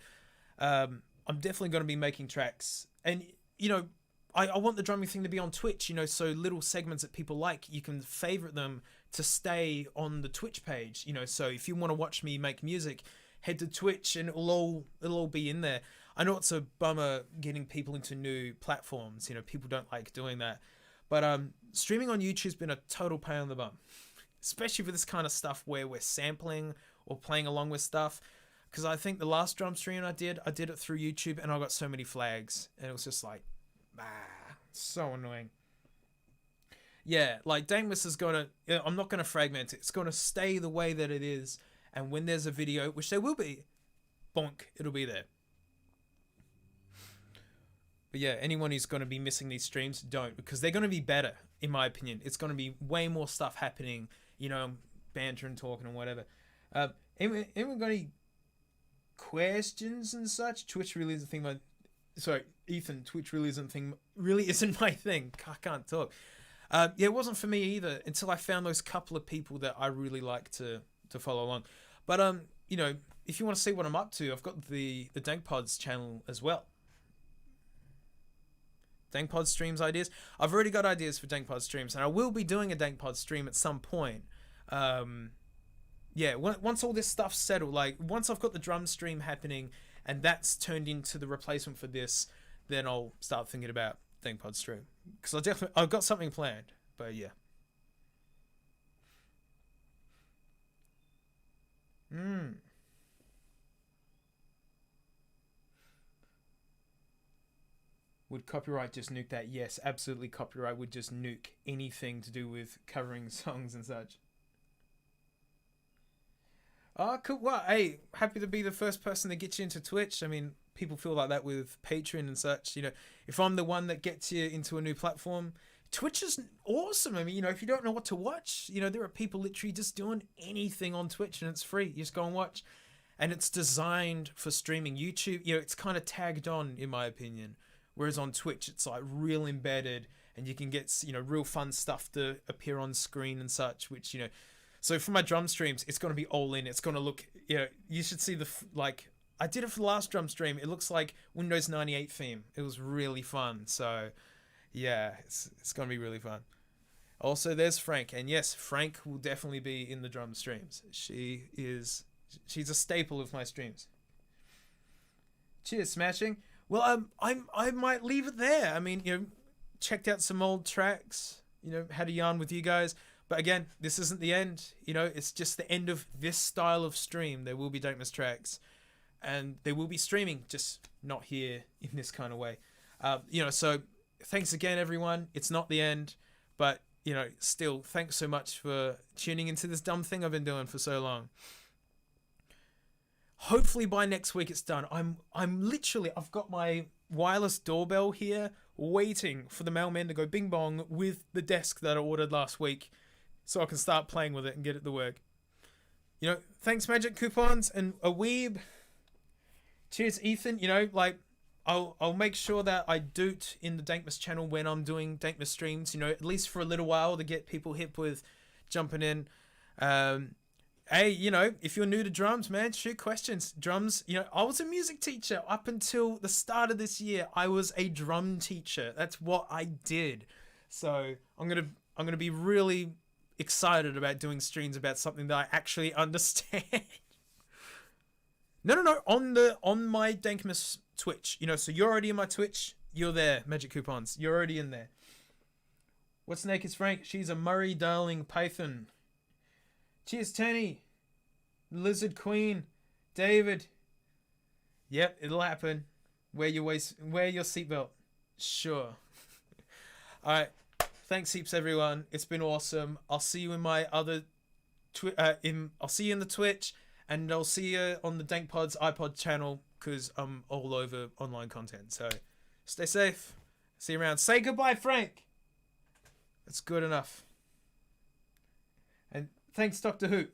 I'm definitely going to be making tracks. And, you know, I want the drumming thing to be on Twitch, you know, so little segments that people like, you can favorite them to stay on the Twitch page, you know. So if you want to watch me make music, head to Twitch and it'll all be in there. I know it's a bummer getting people into new platforms, you know, people don't like doing that. But streaming on YouTube's been a total pain in the bum, especially for this kind of stuff where we're sampling or playing along with stuff. Because I think the last drum stream I did it through YouTube, and I got so many flags, and it was just like, so annoying. Yeah, like Dankmus is gonna, I'm not gonna fragment it. It's gonna stay the way that it is, and when there's a video, which there will be, bonk, it'll be there. But yeah, anyone who's gonna be missing these streams, don't, because they're gonna be better, in my opinion. It's gonna be way more stuff happening, you know, banter and talking and whatever. Anyone got any questions and such? Twitch really isn't a thing. Sorry, Ethan, Twitch really isn't my thing. I can't talk. Yeah, it wasn't for me either until I found those couple of people that I really like to follow along. But you know, if you want to see what I'm up to, I've got the DankPods channel as well. DankPod streams ideas. I've already got ideas for DankPod streams, and I will be doing a DankPod stream at some point. Yeah, once all this stuff's settled, like once I've got the drum stream happening and that's turned into the replacement for this, then I'll start thinking about DankPod stream. Because I've got something planned, but yeah. Would copyright just nuke that? Yes, absolutely. Copyright would just nuke anything to do with covering songs and such. Oh, cool. Well, hey, happy to be the first person to get you into Twitch. I mean, people feel like that with Patreon and such. You know, if I'm the one that gets you into a new platform, Twitch is awesome. I mean, you know, if you don't know what to watch, you know, there are people literally just doing anything on Twitch and it's free. You just go and watch. And it's designed for streaming. YouTube, you know, it's kind of tagged on, in my opinion. Whereas on Twitch, it's like real embedded and you can get, you know, real fun stuff to appear on screen and such, which, you know, so for my drum streams, it's going to be all in. It's going to look, you know, you should see like, I did it for the last drum stream. It looks like Windows 98 theme. It was really fun. So yeah, it's going to be really fun. Also, there's Frank. And yes, Frank will definitely be in the drum streams. She's a staple of my streams. Cheers, Smashing. Well, I might leave it there. I mean, you know, checked out some old tracks, you know, had a yarn with you guys. But again, this isn't the end. You know, it's just the end of this style of stream. There will be Dankmus tracks. And they will be streaming, just not here in this kind of way. You know, so thanks again, everyone. It's not the end. But, you know, still, thanks so much for tuning into this dumb thing I've been doing for so long. Hopefully by next week it's done. I'm literally, I've got my wireless doorbell here waiting for the mailman to go bing bong with the desk that I ordered last week so I can start playing with it and get it to work. You know, thanks Magic Coupons and a weeb. Cheers Ethan. You know, like I'll make sure that I doot in the Dankmus channel when I'm doing Dankmus streams, you know, at least for a little while to get people hip with jumping in. Hey, you know, if you're new to drums, man, shoot questions. Drums, you know, I was a music teacher up until the start of this year. I was a drum teacher. That's what I did. So I'm gonna be really excited about doing streams about something that I actually understand. No, on my Dankmus Twitch. You know, so you're already in my Twitch. You're there, Magic Coupons. You're already in there. What's Naked Frank? She's a Murray Darling Python. Cheers, Tanny. Lizard Queen, David. Yep, it'll happen. Wear your seatbelt. Sure. All right. Thanks heaps, everyone. It's been awesome. I'll see you in my other I'll see you in the Twitch, and I'll see you on the Dankpod's iPod channel, because I'm all over online content. So stay safe. See you around. Say goodbye, Frank. That's good enough. And thanks, Doctor Who.